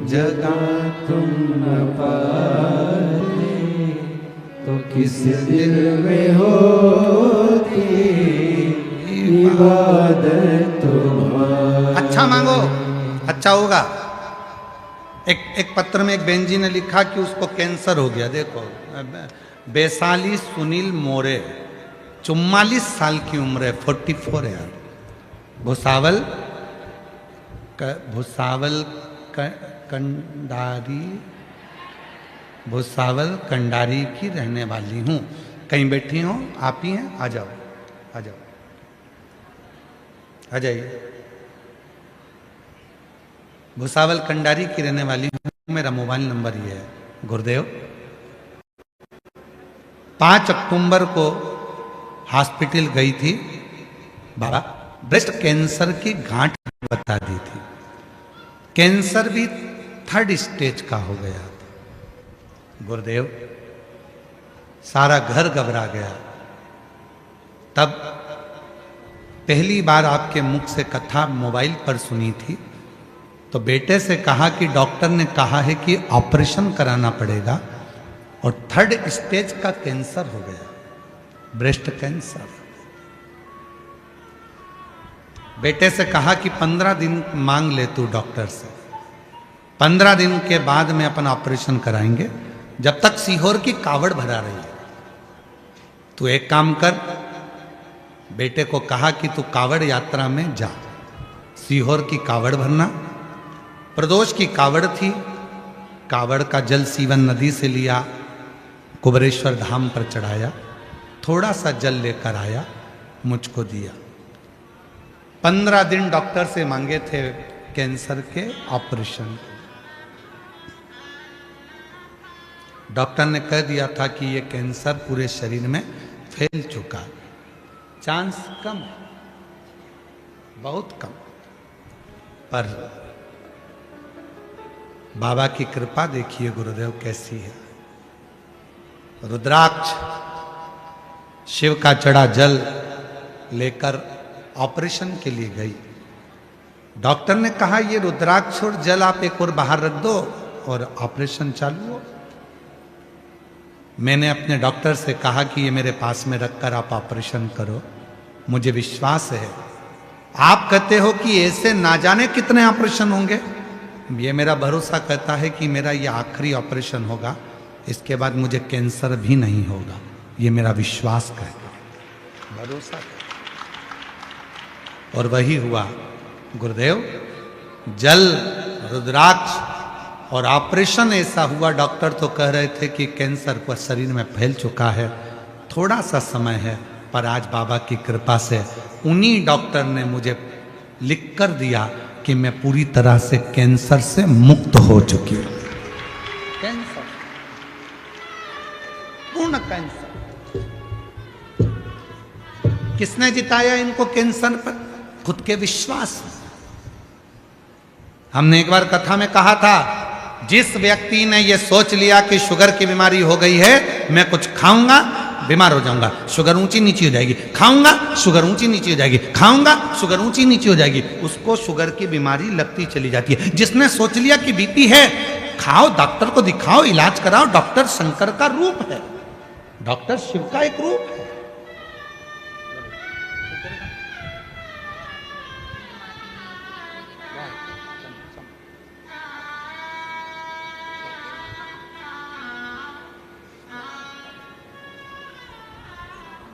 Speaker 1: जगह तुम न पाते, तो किस दिल में होती इबादत तुम्हारी। अच्छा मांगो, अच्छा होगा। एक पत्र में एक बहन जी ने लिखा कि उसको कैंसर हो गया। देखो, वैशाली सुनील मोरे, 44 साल की उम्र है, 44 है यार। भुसावल भुसावल कंडारी की रहने वाली हूँ। कहीं बैठी हो आप ही हैं? आ जाओ, आ जाओ, आ जाइए। भुसावल कंडारी की रहने वाली हूँ। मेरा मोबाइल नंबर ये है। गुरुदेव 5 अक्टूबर को हॉस्पिटल गई थी, बाबा ब्रेस्ट कैंसर की गांठ बता दी थी, कैंसर भी 3rd स्टेज का हो गया। गुरुदेव सारा घर घबरा गया। तब पहली बार आपके मुख से कथा मोबाइल पर सुनी थी, तो बेटे से कहा कि डॉक्टर ने कहा है कि ऑपरेशन कराना पड़ेगा, और 3rd स्टेज का कैंसर हो गया, ब्रेस्ट कैंसर। बेटे से कहा कि 15 दिन मांग ले तू डॉक्टर से, 15 दिन के बाद में अपन ऑपरेशन कराएंगे। जब तक सीहोर की कावड़ भरा रही है, तू एक काम कर। बेटे को कहा कि तू कावड़ यात्रा में जा, सीहोर की कावड़ भरना। प्रदोष की कावड़ थी, कावड़ का जल सीवन नदी से लिया, कुबरेश्वर धाम पर चढ़ाया, थोड़ा सा जल लेकर आया, मुझको दिया। 15 दिन डॉक्टर से मांगे थे कैंसर के ऑपरेशन। डॉक्टर ने कह दिया था कि ये कैंसर पूरे शरीर में फैल चुका है, चांस कम है, बहुत कम। पर बाबा की कृपा देखिए गुरुदेव कैसी है। रुद्राक्ष, शिव का चढ़ा जल लेकर ऑपरेशन के लिए गई। डॉक्टर ने कहा ये रुद्राक्ष और जल आप एक और बाहर रख दो और ऑपरेशन चालू हो। मैंने अपने डॉक्टर से कहा कि ये मेरे पास में रखकर आप ऑपरेशन करो, मुझे विश्वास है। आप कहते हो कि ऐसे ना जाने कितने ऑपरेशन होंगे, ये मेरा भरोसा कहता है कि मेरा ये आखिरी ऑपरेशन होगा, इसके बाद मुझे कैंसर भी नहीं होगा, ये मेरा विश्वास कहता है, भरोसा कहता। और वही हुआ गुरुदेव। जल, रुद्राक्ष और ऑपरेशन ऐसा हुआ। डॉक्टर तो कह रहे थे कि कैंसर को शरीर में फैल चुका है, थोड़ा सा समय है। पर आज बाबा की कृपा से उन्हीं डॉक्टर ने मुझे लिख कर दिया कि मैं पूरी तरह से कैंसर से मुक्त हो चुकी हूं। कैंसर, पूर्ण कैंसर। किसने जिताया इनको कैंसर पर? खुद के विश्वास। हमने एक बार कथा में कहा था, जिस व्यक्ति ने यह सोच लिया कि शुगर की बीमारी हो गई है, मैं कुछ खाऊंगा बीमार हो जाऊंगा, शुगर ऊंची नीची हो जाएगी, खाऊंगा शुगर ऊंची नीची हो जाएगी, खाऊंगा शुगर ऊंची नीची हो जाएगी, उसको शुगर की बीमारी लगती चली जाती है। जिसने सोच लिया कि बीपी है, खाओ, डॉक्टर को दिखाओ, इलाज कराओ, डॉक्टर शंकर का रूप है, डॉक्टर शिव का एक रूप है।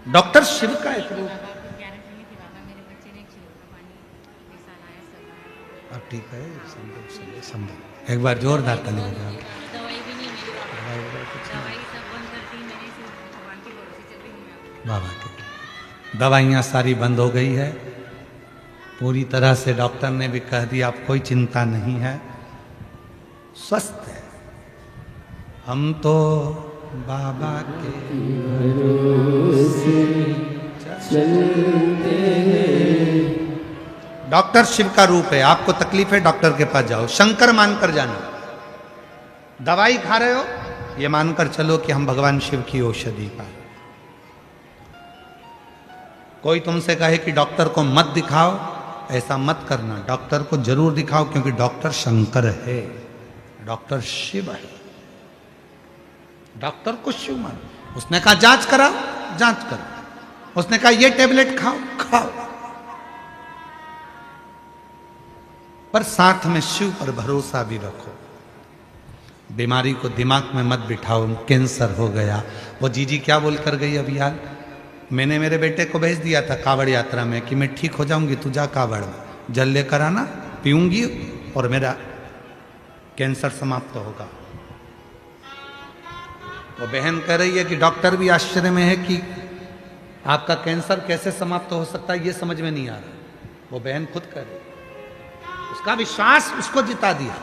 Speaker 1: डॉक्टर शिव का एक रूप। अब ठीक है, संभव एक बार जोरदार ताली बजाओ। बाबा की दवाइयाँ सारी बंद हो गई है पूरी तरह से। डॉक्टर ने भी कह दिया अब कोई चिंता नहीं है, स्वस्थ है। हम तो बाबा के भरोसे चलते हैं। डॉक्टर शिव का रूप है। आपको तकलीफ है, डॉक्टर के पास जाओ, शंकर मानकर जाना। दवाई खा रहे हो, ये मानकर चलो कि हम भगवान शिव की औषधि पा। कोई तुमसे कहे कि डॉक्टर को मत दिखाओ, ऐसा मत करना, डॉक्टर को जरूर दिखाओ, क्योंकि डॉक्टर शंकर है, डॉक्टर शिव है। डॉक्टर को शिव मानो। उसने कहा जांच कराओ, जांच करो। उसने कहा ये टेबलेट खाओ, खाओ। पर साथ में शिव पर भरोसा भी रखो। बीमारी को दिमाग में मत बिठाओ। कैंसर हो गया, वो जीजी क्या बोल कर गई अभी हाल। मैंने मेरे बेटे को भेज दिया था कावड़ यात्रा में कि मैं ठीक हो जाऊंगी, तू जा कावड़ में जल लेकर आना, पीऊंगी और मेरा कैंसर समाप्त होगा। वो बहन कह रही है कि डॉक्टर भी आश्चर्य में है कि आपका कैंसर कैसे समाप्त हो सकता है, ये समझ में नहीं आ रहा। वो बहन खुद कह रही, उसका विश्वास उसको जिता दिया।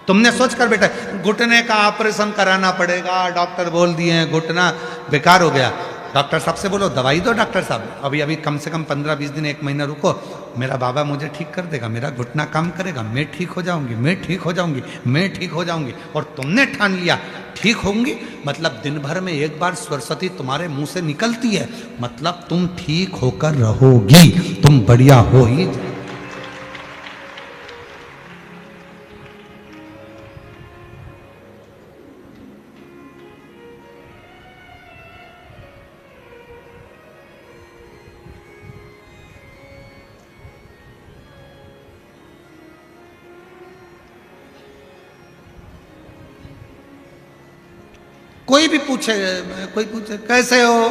Speaker 1: तुमने सोच कर बेटा घुटने का ऑपरेशन कराना पड़ेगा, डॉक्टर बोल दिए हैं घुटना बेकार हो गया। डॉक्टर साहब से बोलो दवाई दो, डॉक्टर साहब अभी अभी कम से कम 15-20 दिन, 1 महीना रुको, मेरा बाबा मुझे ठीक कर देगा, मेरा घुटना काम करेगा, मैं ठीक हो जाऊंगी, मैं ठीक हो जाऊंगी, मैं ठीक हो जाऊंगी। और तुमने ठान लिया ठीक होंगी, मतलब दिन भर में एक बार सरस्वती तुम्हारे मुंह से निकलती है, मतलब तुम ठीक होकर रहोगी, तुम बढ़िया हो ही। कोई भी पूछे, कोई पूछे कैसे हो,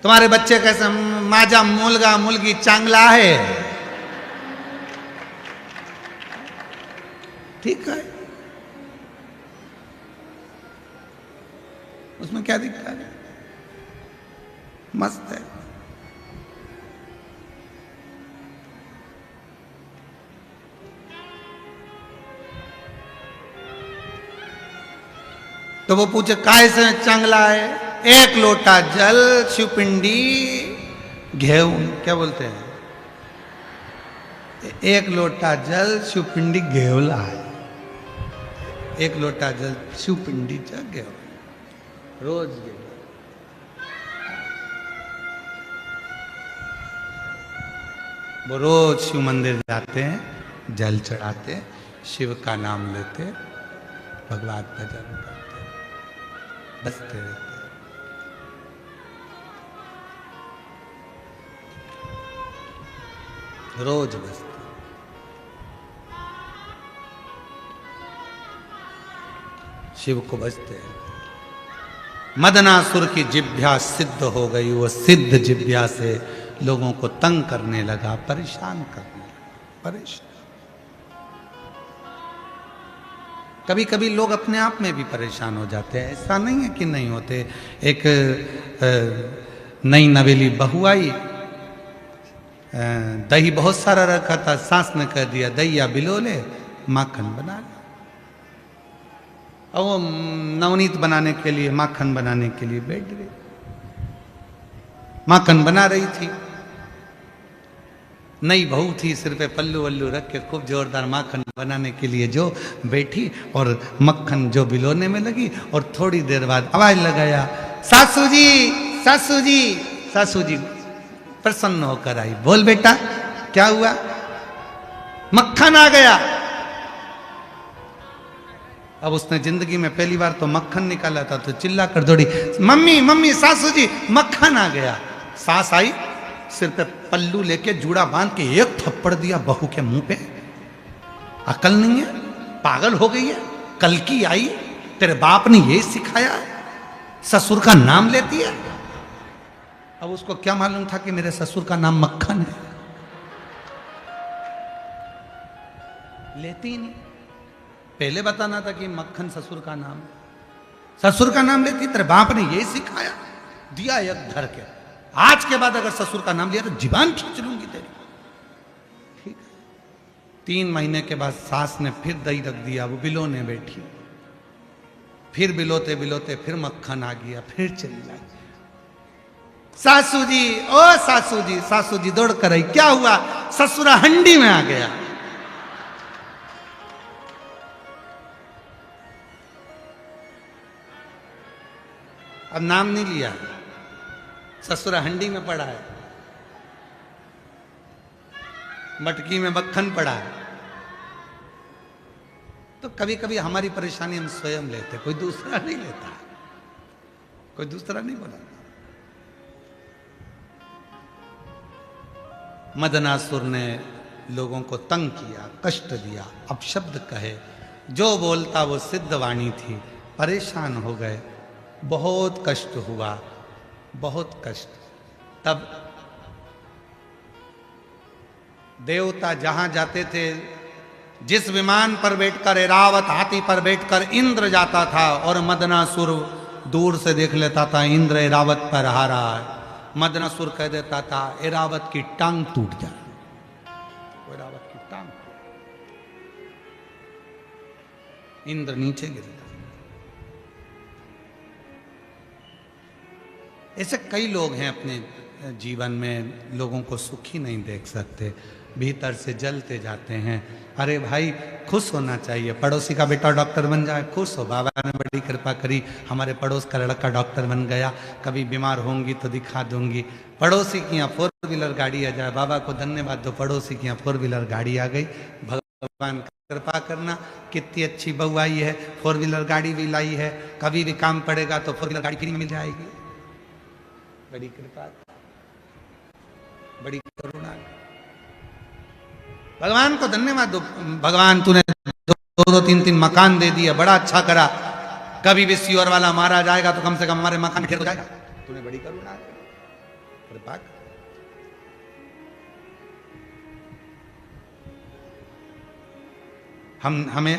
Speaker 1: तुम्हारे बच्चे कैसे, माझा मुलगा मुलगी चांगला है, ठीक है। उसमें क्या दिक्कत है, मस्त है। तो वो पूछे काय से चांगला है, एक लोटा जल शिवपिंडी घेऊन, क्या बोलते हैं, एक लोटा जल शिवपिंडी घेवला है, एक लोटा जल शिवपिंडी चा घेवला, रोज घेवला। वो रोज शिव मंदिर जाते हैं, जल चढ़ाते हैं, शिव का नाम लेते, भगवान भजन करते, बसते रहते। रोज बसते। शिव को बसते हैं। मदनासुर की जिभ्या सिद्ध हो गई, वो सिद्ध जिभ्या से लोगों को तंग करने लगा, परेशान करने लगा, परेशान। कभी कभी लोग अपने आप में भी परेशान हो जाते हैं, ऐसा नहीं है कि नहीं होते। एक नई नवेली बहू आई, दही बहुत सारा रखा था, सास ने कह दिया दहिया बिलोले माखन बना ले। और वो नवनीत बनाने के लिए, माखन बनाने के लिए बैठ गई, माखन बना रही थी। नई बहू थी, सिर पे पल्लू वल्लू रख के खूब जोरदार माखन बनाने के लिए जो बैठी और मक्खन जो बिलोने में लगी, और थोड़ी देर बाद आवाज लगाया, सासू जी सासू जी सासू जी। प्रसन्न होकर आई, बोल बेटा क्या हुआ? मक्खन आ गया। अब उसने जिंदगी में पहली बार तो मक्खन निकाला था, तो चिल्ला कर दौड़ी, मम्मी मम्मी सासू जी मक्खन आ गया। सास आई, सिर पे पल्लू लेके जूड़ा बांध के एक थप्पड़ दिया बहू के मुंह पे। अकल नहीं है, पागल हो गई है, कल की आई, तेरे बाप ने यही सिखाया है, ससुर का नाम लेती है। अब उसको क्या मालूम था कि मेरे ससुर का नाम मक्खन है, लेती ही नहीं। पहले बताना था कि मक्खन ससुर का नाम, ससुर का नाम लेती, तेरे बाप ने यही सिखाया, दिया एक धर के। आज के बाद अगर ससुर का नाम लिया तो जीवान खींच लूंगी तेरी। ठीक। 3 महीने के बाद सास ने फिर दही रख दिया, वो बिलोने बैठी, फिर बिलोते बिलोते फिर मक्खन आ गया, फिर चली लाई। सासू जी ओ सासू जी, सासू जी दौड़ कर आई, क्या हुआ? ससुरा हंडी में आ गया। अब नाम नहीं लिया, ससुरा हंडी में पड़ा है, मटकी में मक्खन पड़ा है। तो कभी कभी हमारी परेशानी हम स्वयं लेते, कोई दूसरा नहीं लेता, कोई दूसरा नहीं बोला। मदनासुर ने लोगों को तंग किया, कष्ट दिया, अपशब्द कहे, जो बोलता वो सिद्ध वाणी थी। परेशान हो गए, बहुत कष्ट हुआ, बहुत कष्ट। तब देवता जहां जाते थे, जिस विमान पर बैठकर, ऐरावत हाथी पर बैठकर इंद्र जाता था, और मदनासुर दूर से देख लेता था इंद्र ऐरावत पर आ रहा है, मदनासुर कह देता था ऐरावत की टांग टूट जाए, ऐरावत की टांग। इंद्र नीचे गिरता। ऐसे कई लोग हैं अपने जीवन में, लोगों को सुखी नहीं देख सकते, भीतर से जलते जाते हैं। अरे भाई खुश होना चाहिए, पड़ोसी का बेटा डॉक्टर बन जाए, खुश हो, बाबा ने बड़ी कृपा करी, हमारे पड़ोस का लड़का डॉक्टर बन गया, कभी बीमार होंगी तो दिखा दूंगी। पड़ोसी की यहाँ 4 व्हीलर गाड़ी आ जाए, बाबा को धन्यवाद दो, पड़ोसी की यहाँ 4 व्हीलर गाड़ी आ गई। भगवान कृपा करना, कितनी अच्छी बहू आई है, 4 व्हीलर गाड़ी भी लाई है, कभी भी काम पड़ेगा तो 4 व्हीलर गाड़ी फ्री में मिल जाएगी। बड़ी कृपा, बड़ी करुणा। भगवान को धन्यवाद दो, भगवान तूने 2-3 मकान दे दिए, बड़ा अच्छा करा। कभी भी सियोर वाला मारा जाएगा तो कम से कम हमारे मकान ढेर हो जाएगा, तूने बड़ी करुणा कृपा। हमें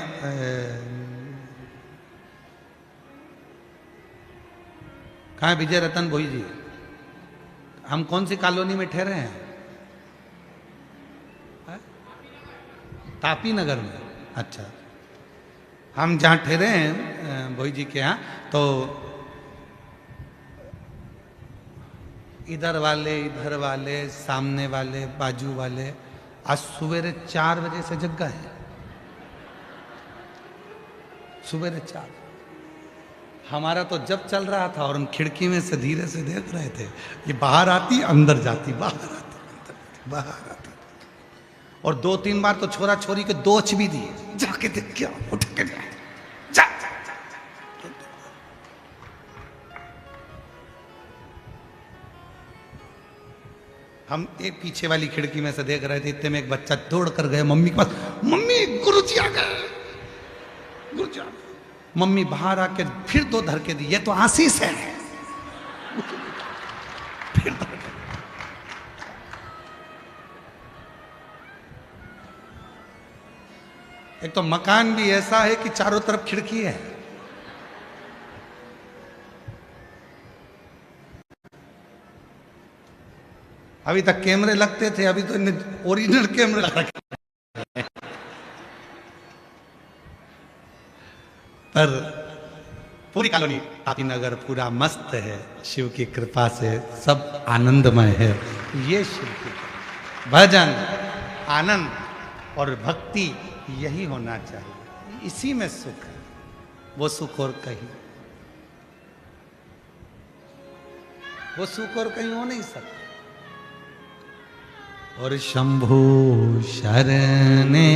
Speaker 1: कहाँ है विजय रतन भोई जी? हम कौन सी कॉलोनी में ठहरे हैं? तापी नगर में। अच्छा, हम जहाँ ठहरे हैं भोई जी के यहाँ, तो इधर वाले सामने वाले बाजू वाले आज सवेरे 4 बजे से जग गए हैं। सवेरे 4। हमारा तो जब चल रहा था और हम खिड़की में से धीरे से देख रहे थे, ये बाहर आती अंदर जाती, बाहर आती अंदर जाती, बाहर आती। और 2-3 बार तो छोरा छोरी के दोच भी दिए, जाके देख क्या उठ के जा, जा, जा, जा, जा। हम एक पीछे वाली खिड़की में से देख रहे थे, इतने में एक बच्चा दौड़ कर गए मम्मी के पास, मम्मी गुरुजी आ गए, गुरुजी आ गए। मम्मी बाहर आके फिर 2 धर के दी, ये तो आशीष है। फिर एक तो मकान भी ऐसा है कि चारों तरफ खिड़की है। अभी तक कैमरे लगते थे, अभी तो ओरिजिनल कैमरे लगा रखे। पर पूरी कॉलोनी तापी नगर पूरा मस्त है, शिव की कृपा से सब आनंदमय है। ये शिव की भजन, आनंद और भक्ति यही होना चाहिए, इसी में सुख है, वो सुख और कहीं, वो सुख और कहीं हो नहीं सकता। और शंभु शरणे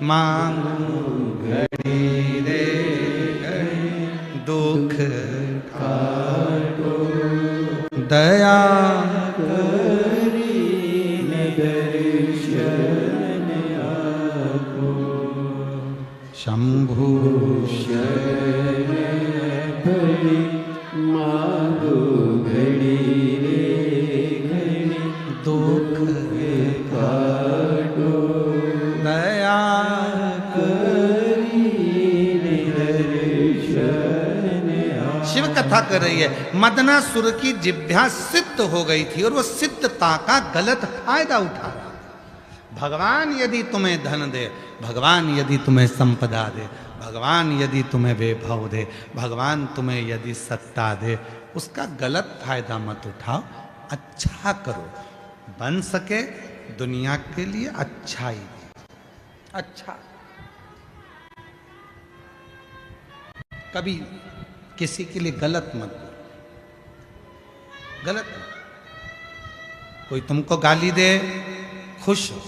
Speaker 1: मांगू घड़ी रे घड़ी, दुख काटो दया करी दर्शन आपो। शंभु शरण
Speaker 2: घड़ी मांगो घड़ी रे घड़ी,
Speaker 1: दुख
Speaker 2: काटो
Speaker 1: दया शिव कथा कर रही है। मदनासुर की जिह्वा सिद्ध हो गई थी और वो सिद्धता का गलत फायदा उठा रहा। भगवान यदि तुम्हें धन दे, भगवान यदि तुम्हें संपदा दे, भगवान यदि तुम्हें वैभव दे, भगवान तुम्हें यदि सत्ता दे, उसका गलत फायदा मत उठाओ, अच्छा करो। बन सके दुनिया के लिए अच्छा ही, अच्छा। कभी किसी के लिए गलत मत बोलो, गलत। कोई तुमको गाली दे, खुश हो।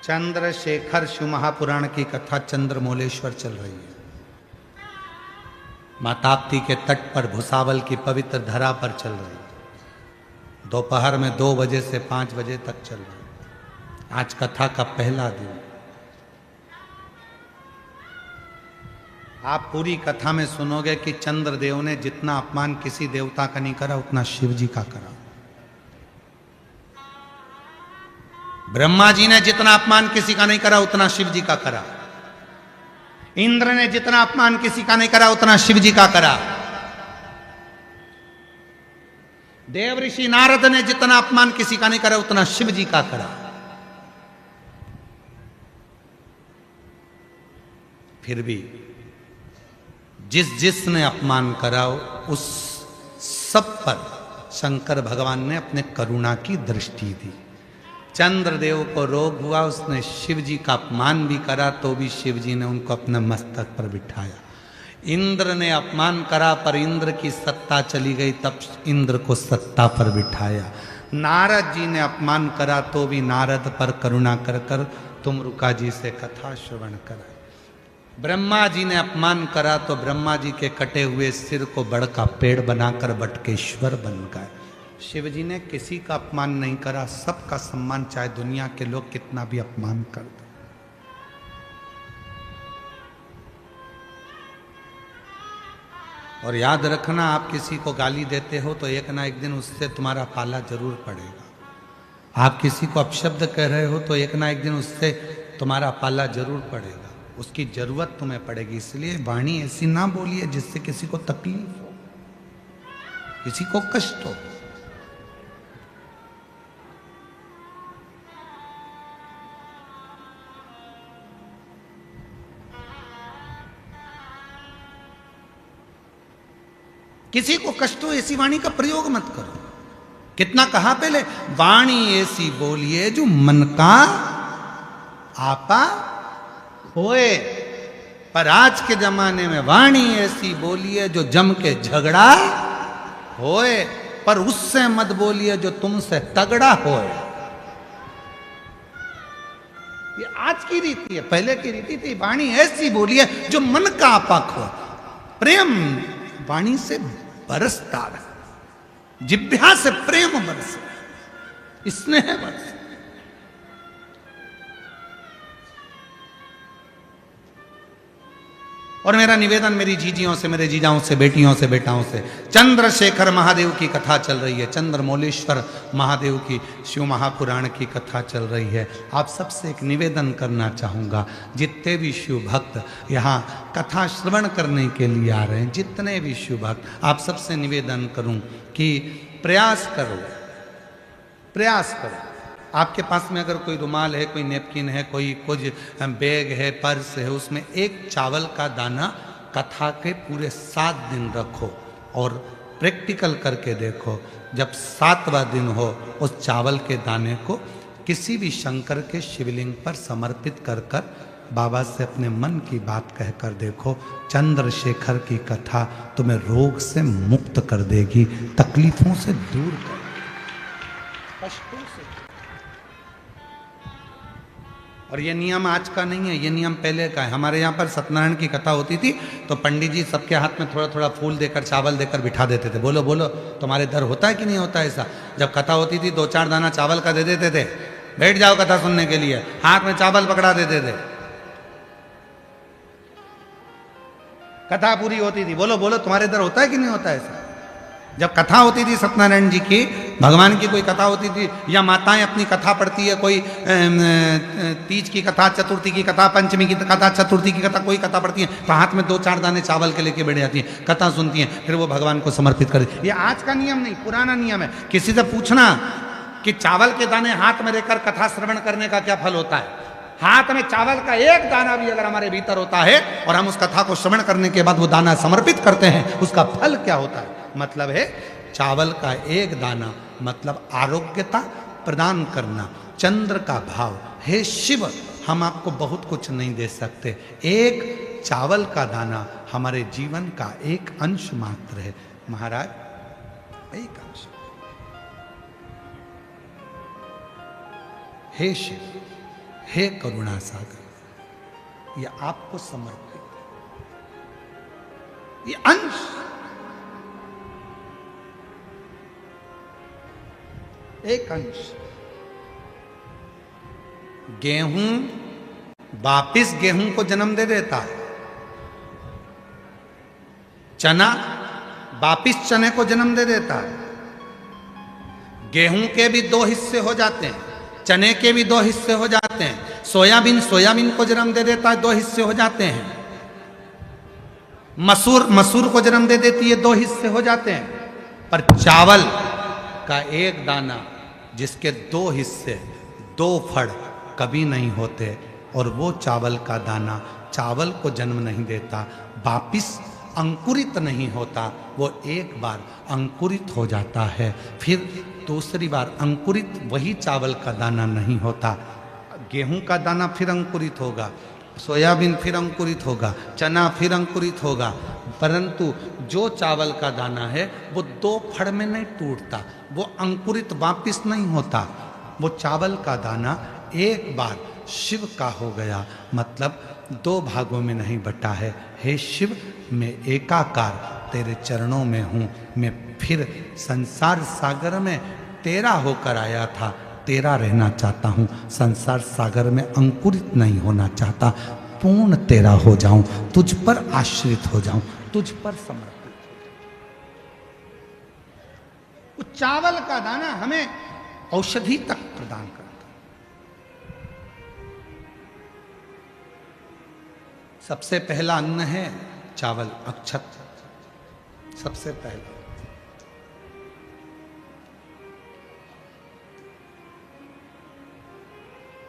Speaker 1: चंद्रशेखर शिव महापुराण की कथा चंद्रमौलेश्वर चल रही है। मां ताप्ती के तट पर भुसावल की पवित्र धरा पर चल रही है। दोपहर में 2 बजे से 5 बजे तक चल रही है। आज कथा का पहला दिन। आप पूरी कथा में सुनोगे कि चंद्रदेव ने जितना अपमान किसी देवता का नहीं करा, उतना शिव जी का करा। ब्रह्मा जी ने जितना अपमान किसी का नहीं करा, उतना शिव जी का करा। इंद्र ने जितना अपमान किसी का नहीं करा, उतना शिव जी का करा। देव ऋषि नारद ने जितना अपमान किसी का नहीं करा, उतना शिव जी का करा। फिर भी जिसने अपमान करा, उस सब पर शंकर भगवान ने अपने करुणा की दृष्टि दी। चंद्रदेव को रोग हुआ, उसने शिव जी का अपमान भी करा, तो भी शिव जी ने उनको अपने मस्तक पर बिठाया। इंद्र ने अपमान करा, पर इंद्र की सत्ता चली गई, तब इंद्र को सत्ता पर बिठाया। नारद जी ने अपमान करा, तो भी नारद पर करुणा कर कर तुमरुका जी से कथा श्रवण करा। ब्रह्मा जी ने अपमान करा, तो ब्रह्मा जी के कटे हुए सिर को बड़का पेड़ बनाकर बटकेश्वर बन गए। शिव जी ने किसी का अपमान नहीं करा, सबका सम्मान, चाहे दुनिया के लोग कितना भी अपमान कर दे। और याद रखना, आप किसी को गाली देते हो तो एक ना एक दिन उससे तुम्हारा पाला जरूर पड़ेगा। आप किसी को अपशब्द कह रहे हो तो एक ना एक दिन उससे तुम्हारा पाला जरूर पड़ेगा। उसकी जरूरत तुम्हें पड़ेगी। इसलिए वाणी ऐसी ना बोलिए जिससे किसी को तकलीफ हो, किसी को कष्ट हो। किसी को कष्ट हो ऐसी वाणी का प्रयोग मत करो। कितना कहा पहले, वाणी ऐसी बोलिए जो मन का आपा होए। पर आज के जमाने में वाणी ऐसी बोलिए जो जम के झगड़ा होए, पर उससे मत बोलिए जो तुमसे तगड़ा होए। ये आज की रीति है, पहले की रीति थी वाणी ऐसी बोलिए जो मन का आपा हो। प्रेम वाणी से बरसता है, जिह्वा से प्रेम बरसे, स्नेह बरसे। और मेरा निवेदन मेरी जीजियों से, मेरे जीजाओं से, बेटियों से, बेटाओं से, चंद्रशेखर महादेव की कथा चल रही है, चंद्रमौलेश्वर महादेव की शिव महापुराण की कथा चल रही है। आप सबसे एक निवेदन करना चाहूँगा, जितने भी शिव भक्त यहाँ कथा श्रवण करने के लिए आ रहे हैं, जितने भी शिव भक्त, आप सबसे निवेदन करूँ कि प्रयास करो, प्रयास करो। आपके पास में अगर कोई रुमाल है, कोई नेपकिन है, कोई कुछ बैग है, पर्स है, उसमें एक चावल का दाना कथा के पूरे 7 दिन रखो और प्रैक्टिकल करके देखो। जब 7वां दिन हो, उस चावल के दाने को किसी भी शंकर के शिवलिंग पर समर्पित कर कर बाबा से अपने मन की बात कहकर देखो। चंद्रशेखर की कथा तुम्हें रोग से मुक्त कर देगी, तकलीफों से दूर कर देगी, कष्टों से। और ये नियम आज का नहीं है, ये नियम पहले का है। हमारे यहाँ पर सत्यनारायण की कथा होती थी तो पंडित जी सबके हाथ में थोड़ा थोड़ा फूल देकर, चावल देकर बिठा देते थे। बोलो बोलो, तुम्हारे दर होता है कि नहीं होता ऐसा? जब कथा होती थी 2-4 दाना चावल का दे देते थे, बैठ जाओ कथा सुनने के लिए, हाथ में चावल पकड़ा देते थे, कथा पूरी होती थी। बोलो बोलो, तुम्हारे दर होता है कि नहीं होता ऐसा? जब कथा होती थी सत्यनारायण जी की, भगवान की कोई कथा होती थी, या माताएं अपनी कथा पढ़ती है, कोई तीज की कथा, चतुर्थी की कथा, पंचमी की कथा, चतुर्थी की कथा, कोई कथा पढ़ती है तो हाथ में 2-4 दाने चावल के लेके बैठ जाती हैं, कथा सुनती हैं, फिर वो भगवान को समर्पित कर। ये आज का नियम नहीं, पुराना नियम है। किसी से पूछना कि चावल के दाने हाथ में लेकर कथा श्रवण करने का क्या फल होता है? हाथ में चावल का एक दाना भी अगर हमारे भीतर होता है और हम उस कथा को श्रवण करने के बाद वो दाना समर्पित करते हैं, उसका फल क्या होता है? मतलब है चावल का एक दाना मतलब आरोग्यता प्रदान करना, चंद्र का भाव। हे शिव, हम आपको बहुत कुछ नहीं दे सकते, एक चावल का दाना हमारे जीवन का एक अंश मात्र है महाराज, एक अंश। हे शिव, हे करुणा सागर, यह आपको समर्पित, ये अंश, एक अंश। गेहूं वापिस गेहूं को जन्म दे देता है, चना वापिस चने को जन्म दे देता है। गेहूं के भी 2 हिस्से हो जाते हैं, चने के भी 2 हिस्से हो जाते हैं, सोयाबीन सोयाबीन को जन्म दे देता है, 2 हिस्से हो जाते हैं। मसूर को जन्म दे देती है, 2 हिस्से हो जाते हैं। पर चावल का एक दाना जिसके 2 हिस्से, 2 फड़ कभी नहीं होते, और वो चावल का दाना चावल को जन्म नहीं देता, वापिस अंकुरित नहीं होता, वो एक बार अंकुरित हो जाता है, फिर दूसरी बार अंकुरित वही चावल का दाना नहीं होता। गेहूं का दाना फिर अंकुरित होगा, सोयाबीन फिर अंकुरित होगा, चना फिर अंकुरित होगा, परंतु जो चावल का दाना है वो 2 फड़ में नहीं टूटता, वो अंकुरित वापिस नहीं होता। वो चावल का दाना एक बार शिव का हो गया, मतलब 2 भागों में नहीं बटा है। हे शिव, मैं एकाकार तेरे चरणों में हूँ, मैं फिर संसार सागर में तेरा होकर आया था, तेरा रहना चाहता हूँ, संसार सागर में अंकुरित नहीं होना चाहता, पूर्ण तेरा हो जाऊं, तुझ पर आश्रित हो जाऊं, तुझ पर समर्पित। वो चावल का दाना हमें औषधि तक प्रदान करता है। सबसे पहला अन्न है चावल, अक्षत। सबसे पहला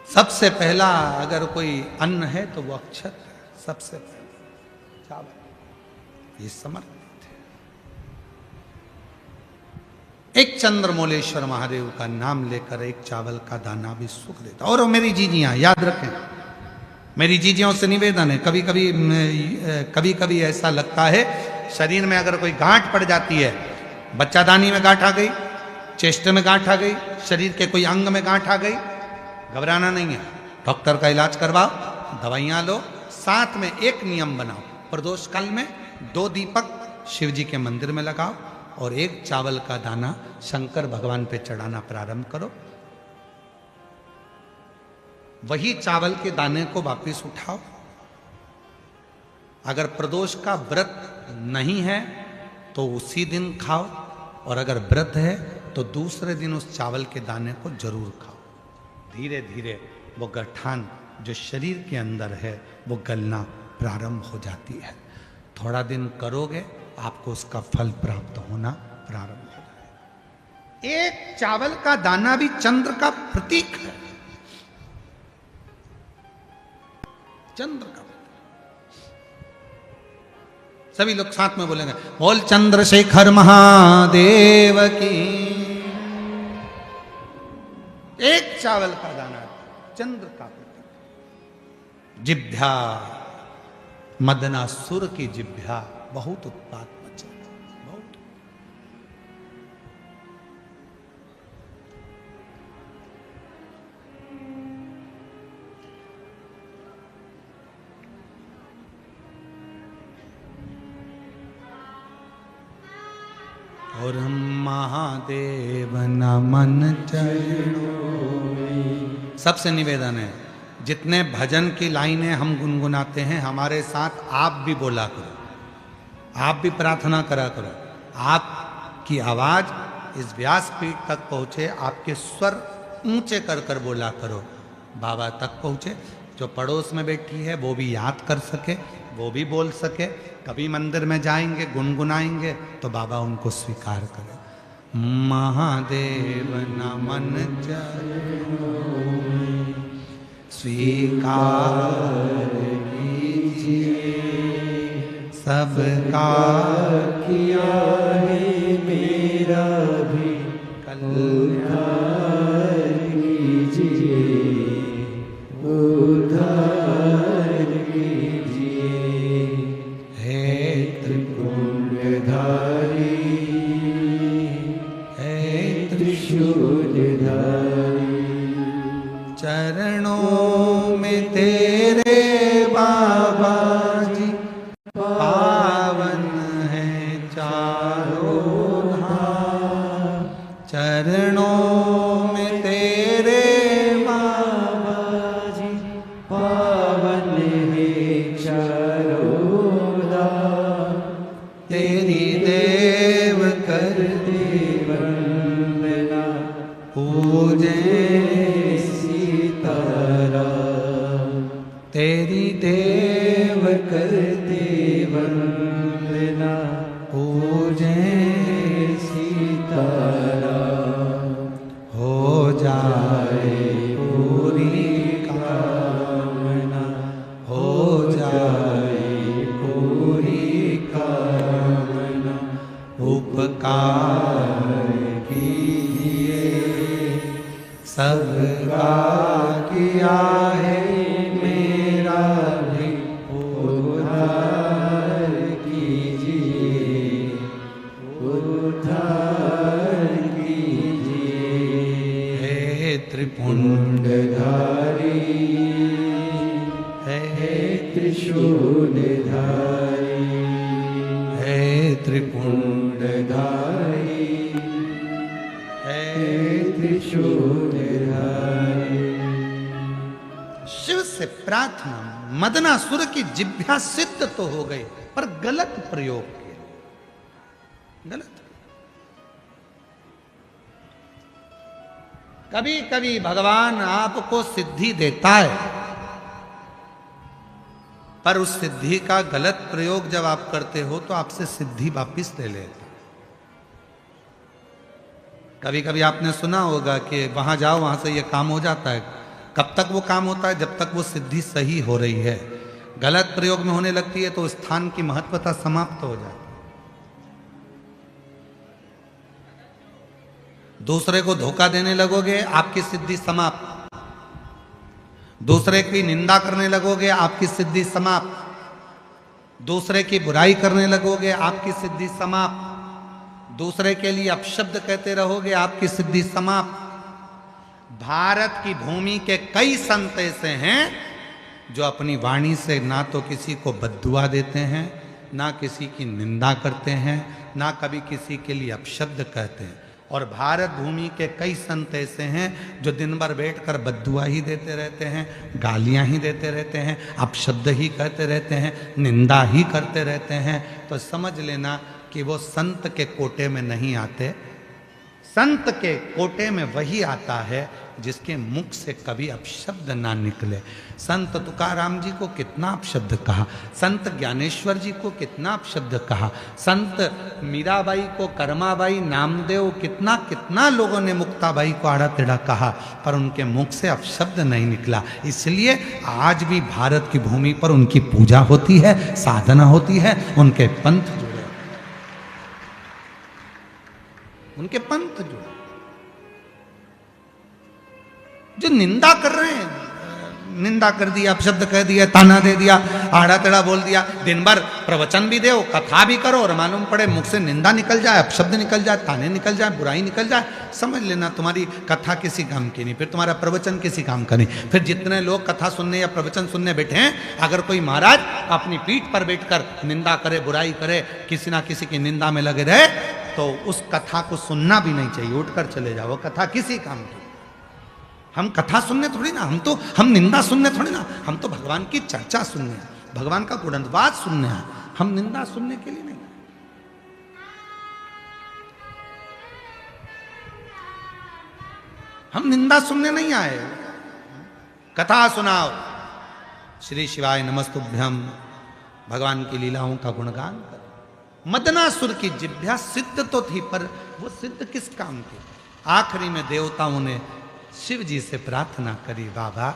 Speaker 1: सबसे पहला अगर कोई अन्न है तो वो अक्षत है। सबसे पहला चावल, ये समर्पित है। एक चंद्रमौलेश्वर महादेव का नाम लेकर एक चावल का दाना भी सुख देता। और मेरी जीजियां याद रखें, मेरी जीजियों से निवेदन है, कभी कभी ऐसा लगता है शरीर में अगर कोई गांठ पड़ जाती है, बच्चादानी में गांठ आ गई, चेस्ट में गांठ आ गई, शरीर के कोई अंग में गांठ आ गई, घबराना नहीं है, डॉक्टर का इलाज करवाओ, दवाइयां लो, साथ में एक नियम बनाओ, प्रदोष काल में 2 दीपक शिव जी के मंदिर में लगाओ और एक चावल का दाना शंकर भगवान पे चढ़ाना प्रारंभ करो। वही चावल के दाने को वापिस उठाओ। अगर प्रदोष का व्रत नहीं है तो उसी दिन खाओ, और अगर व्रत है तो दूसरे दिन उस चावल के दाने को जरूर खाओ। धीरे धीरे वो गठान जो शरीर के अंदर है वो गलना प्रारंभ हो जाती है। थोड़ा दिन करोगे आपको उसका फल प्राप्त होना प्रारंभ हो जाएगा। एक चावल का दाना भी चंद्र का प्रतीक है, चंद्र का। सभी लोग साथ में बोलेंगे, बोल चंद्रशेखर महादेव की। एक चावल का दाना चंद्र का प्रतीक। जिभ्या, मदनासुर की जिभ्या बहुत उत्पात मचा, बहुत। और हम महादेव नमन चरणों में। सबसे निवेदन है, जितने भजन की लाइनें हम गुनगुनाते हैं हमारे साथ आप भी बोला करो, आप भी प्रार्थना करा करो। आपकी आवाज इस व्यासपीठ तक पहुंचे, आपके स्वर ऊंचे कर कर बोला करो, बाबा तक पहुंचे। जो पड़ोस में बैठी है वो भी याद कर सके, वो भी बोल सके। कभी मंदिर में जाएंगे गुनगुनाएंगे तो बाबा उनको स्वीकार करे। महादेव नमन चरणों में स्वीकार कीजिए, सबका किया है मेरा भी कल्याण कीजिए, उद्धार कीजिए। हे त्रिपुंडधारी, हे त्रिशूलधारी, चरणों में तेरे बाबा जी पावन है चारों धाम। चरणों में तेरे बाबा जी पावन है चारों धाम। तेरी देव कर दे वंदना, पूजे तेरी देव करते वंदना, पूजे सीताराम। हो जाए पूरी कामना, हो जाए पूरी कामना। उपकार कीजिए, सबका किया है मेरा भी उद्धार कीजिए, उद्धार कीजिए। हे त्रिपुंडधारी, हे त्रिशूलधारी, हे त्रिपुंडधारी, हे त्रिशूलधारी। शिव से प्रार्थना, मदनासुर की जिभ्या सिद्ध तो हो गई पर गलत प्रयोग किया, गलत। कभी कभी भगवान आपको सिद्धि देता है पर उस सिद्धि का गलत प्रयोग जब आप करते हो तो आपसे सिद्धि वापिस ले लेते। कभी कभी आपने सुना होगा कि वहां जाओ वहां से ये काम हो जाता है। कब तक वो काम होता है? जब तक वो सिद्धि सही हो रही है। गलत प्रयोग में होने लगती है तो स्थान की महत्वता समाप्त हो जाती है। दूसरे को धोखा देने लगोगे, आपकी सिद्धि समाप्त। दूसरे की निंदा करने लगोगे, आपकी सिद्धि समाप्त। दूसरे की बुराई करने लगोगे, आपकी सिद्धि समाप्त। दूसरे के लिए अपशब्द कहते रहोगे, आपकी सिद्धि समाप्त। भारत की भूमि के कई संत ऐसे हैं जो अपनी वाणी से ना तो किसी को बद्दुआ देते हैं, ना किसी की निंदा करते हैं, ना कभी किसी के लिए अपशब्द कहते हैं। और भारत भूमि के कई संत ऐसे हैं जो दिन भर बैठकर बद्दुआ ही देते रहते हैं, गालियां ही देते रहते हैं, अपशब्द ही कहते रहते हैं, निंदा ही करते रहते हैं। तो समझ लेना कि वो संत के कोटे में नहीं आते। संत के कोटे में वही आता है जिसके मुख से कभी अपशब्द ना निकले। संत तुकाराम जी को कितना अपशब्द कहा, संत ज्ञानेश्वर जी को कितना अपशब्द कहा, संत मीराबाई को, कर्माबाई, नामदेव, कितना कितना लोगों ने मुक्ताबाई को आड़ा टेढ़ा कहा, पर उनके मुख से अपशब्द नहीं निकला। इसलिए आज भी भारत की भूमि पर उनकी पूजा होती है, साधना होती है, उनके पंथ जुड़े, उनके पंथ जुड़े। जो निंदा कर रहे हैं, निंदा कर दिया, अपशब्द कह दिया, ताना दे दिया, आड़ा तेड़ा बोल दिया, दिन भर प्रवचन भी दो, कथा भी करो, और मालूम पड़े मुख से निंदा निकल जाए, अपशब्द निकल जाए, ताने निकल जाए, बुराई निकल जाए, समझ लेना तुम्हारी कथा किसी काम की नहीं, फिर तुम्हारा प्रवचन किसी काम का नहीं। फिर जितने लोग कथा सुनने या प्रवचन सुनने बैठे हैं, अगर कोई महाराज अपनी पीठ पर बैठकर निंदा करे, बुराई करे, किसी ना किसी की निंदा में लगे रहे, तो उस कथा को सुनना भी नहीं चाहिए, उठकर चले जाओ। कथा किसी काम की। हम कथा सुनने थोड़ी ना, हम निंदा सुनने थोड़ी ना, हम तो भगवान की चर्चा सुनने हैं, भगवान का गुणगान सुनने हैं, हम निंदा सुनने के लिए नहीं। हम निंदा सुनने नहीं आए, कथा सुनाओ। श्री शिवाय नमस्तुभ्यम, भगवान की लीलाओं का गुणगान करो। मदनासुर की जिह्वा सिद्ध तो थी, पर वो सिद्ध किस काम की? आखिरी में देवताओं ने शिव जी से प्रार्थना करी, बाबा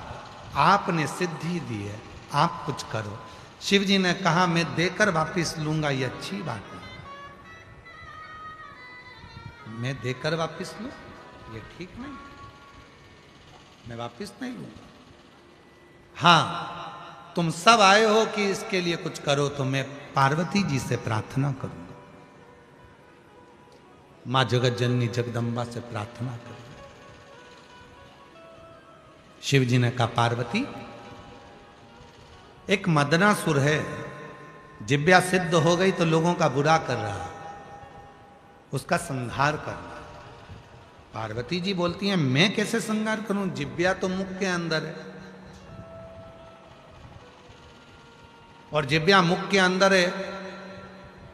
Speaker 1: आपने सिद्धि दी है, आप कुछ करो। शिव जी ने कहा मैं देकर वापिस लूंगा, ये अच्छी बात है। मैं देकर वापिस लूं, ये ठीक नहीं, मैं वापिस नहीं लूंगा। हाँ, तुम सब आए हो कि इसके लिए कुछ करो, तो मैं पार्वती जी से प्रार्थना करूंगा, मां जगत जननी जगदम्बा से प्रार्थना करूंगा। शिव जी ने कहा पार्वती, एक मदनासुर है, जिह्वा सिद्ध हो गई तो लोगों का बुरा कर रहा, उसका संहार करना। पार्वती जी बोलती हैं मैं कैसे संहार करूं, जिह्वा तो मुख के अंदर है, और जिह्वा मुख के अंदर है,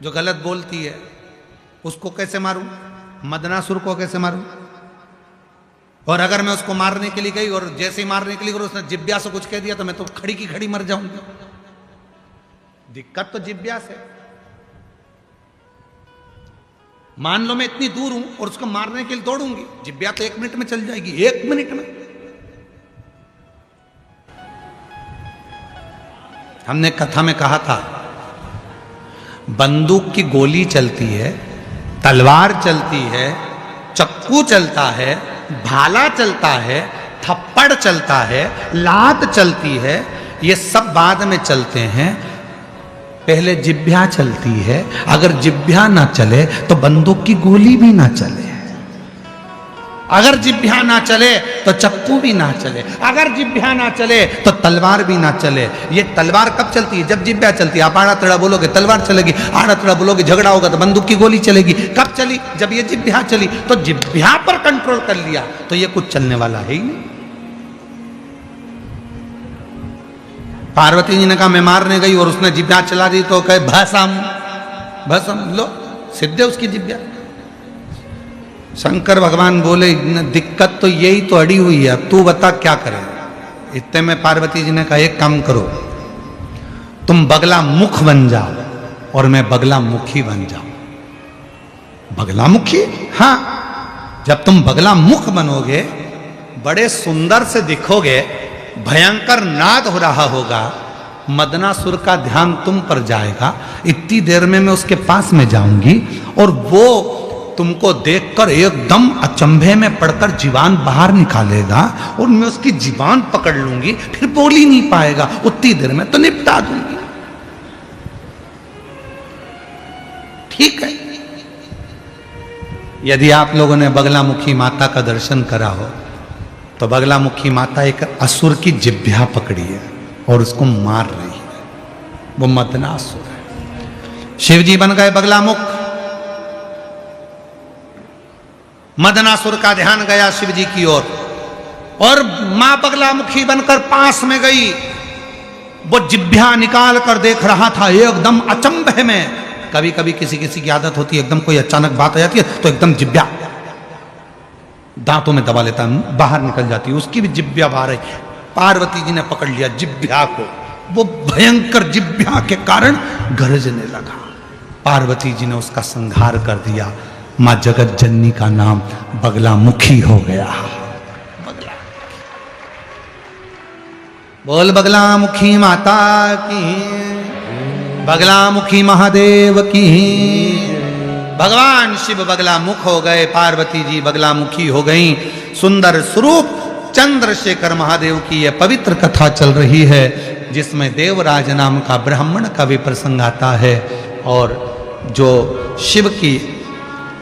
Speaker 1: जो गलत बोलती है उसको कैसे मारूं, मदनासुर को कैसे मारूं? और अगर मैं उसको मारने के लिए गई और जैसे ही मारने के लिए गई उसने जिह्वा से कुछ कह दिया तो मैं तो खड़ी की खड़ी मर जाऊंगी। दिक्कत तो जिह्वा से। मान लो मैं इतनी दूर हूं और उसको मारने के लिए दौड़ूंगी, जिह्वा तो 1 मिनट में चल जाएगी, 1 मिनट में। हमने कथा में कहा था, बंदूक की गोली चलती है, तलवार चलती है, चक्कू चलता है, भाला चलता है, थप्पड़ चलता है, लात चलती है, ये सब बाद में चलते हैं, पहले जिह्वा चलती है। अगर जिह्वा ना चले तो बंदूक की गोली भी ना चले, अगर जिह्वा ना चले तो चक्कू भी ना चले, अगर जिह्वा ना चले तो तलवार भी ना चले। ये तलवार कब चलती है? जब जिह्वा चलती है। आप आड़ा तेड़ा बोलोगे तलवार चलेगी, आड़ा तेड़ा बोलोगे झगड़ा होगा तो बंदूक की गोली चलेगी। कब चली? जब ये जिह्वा चली। तो जिह्वा पर कंट्रोल कर लिया तो ये कुछ चलने वाला है ही नहीं। पार्वती जी ने कहा मैं मारने गई और उसने जिह्वा चला दी तो कहे भस्म भस्म, लो सिद्ध है उसकी जिह्वा। शंकर भगवान बोले दिक्कत तो यही तो अड़ी हुई है, तू बता क्या करे। इतने में पार्वती जी ने कहा एक काम करो, तुम बगला मुख बन जाओ और मैं बगला मुखी बन जाऊं। बगला मुखी? हाँ, जब तुम बगला मुख बनोगे, बड़े सुंदर से दिखोगे, भयंकर नाद हो रहा होगा, मदनासुर का ध्यान तुम पर जाएगा, इतनी देर में मैं उसके पास में जाऊंगी और वो तुमको देखकर एकदम अचंभे में पड़कर जीवान बाहर निकालेगा और मैं उसकी जीवान पकड़ लूंगी, फिर बोल ही नहीं पाएगा, उतनी देर में तो निपटा दूंगी। ठीक है? यदि आप लोगों ने बगलामुखी माता का दर्शन करा हो तो बगलामुखी माता एक असुर की जिभ्या पकड़ी है और उसको मार रही है, वो मदनासुर है। शिव जी बन गए बगलामुख, मदनासुर का ध्यान गया शिव जी की ओर और मां बगलामुखी बनकर पास में गई। वो जिभ्या निकाल कर देख रहा था एकदम अचंभे में। कभी कभी किसी किसी की आदत होती है, एकदम कोई अचानक बात आ जाती है तो एकदम जिभ्या दांतों में दबा लेता है, बाहर निकल जाती है, उसकी भी जिभ्या बाहर आई। पार्वती जी ने पकड़ लिया जिभ्या को, वो भयंकर जिभ्या के कारण गरजने लगा। पार्वती जी ने उसका संहार कर दिया। मां जगत जननी का नाम बगलामुखी हो गया। बगला, बोल बगलामुखी माता की, बगलामुखी महादेव की। भगवान शिव बगलामुख हो गए, पार्वती जी बगलामुखी हो गई। सुंदर स्वरूप चंद्रशेखर महादेव की यह पवित्र कथा चल रही है, जिसमें देवराज नाम का ब्राह्मण का भी प्रसंग आता है और जो शिव की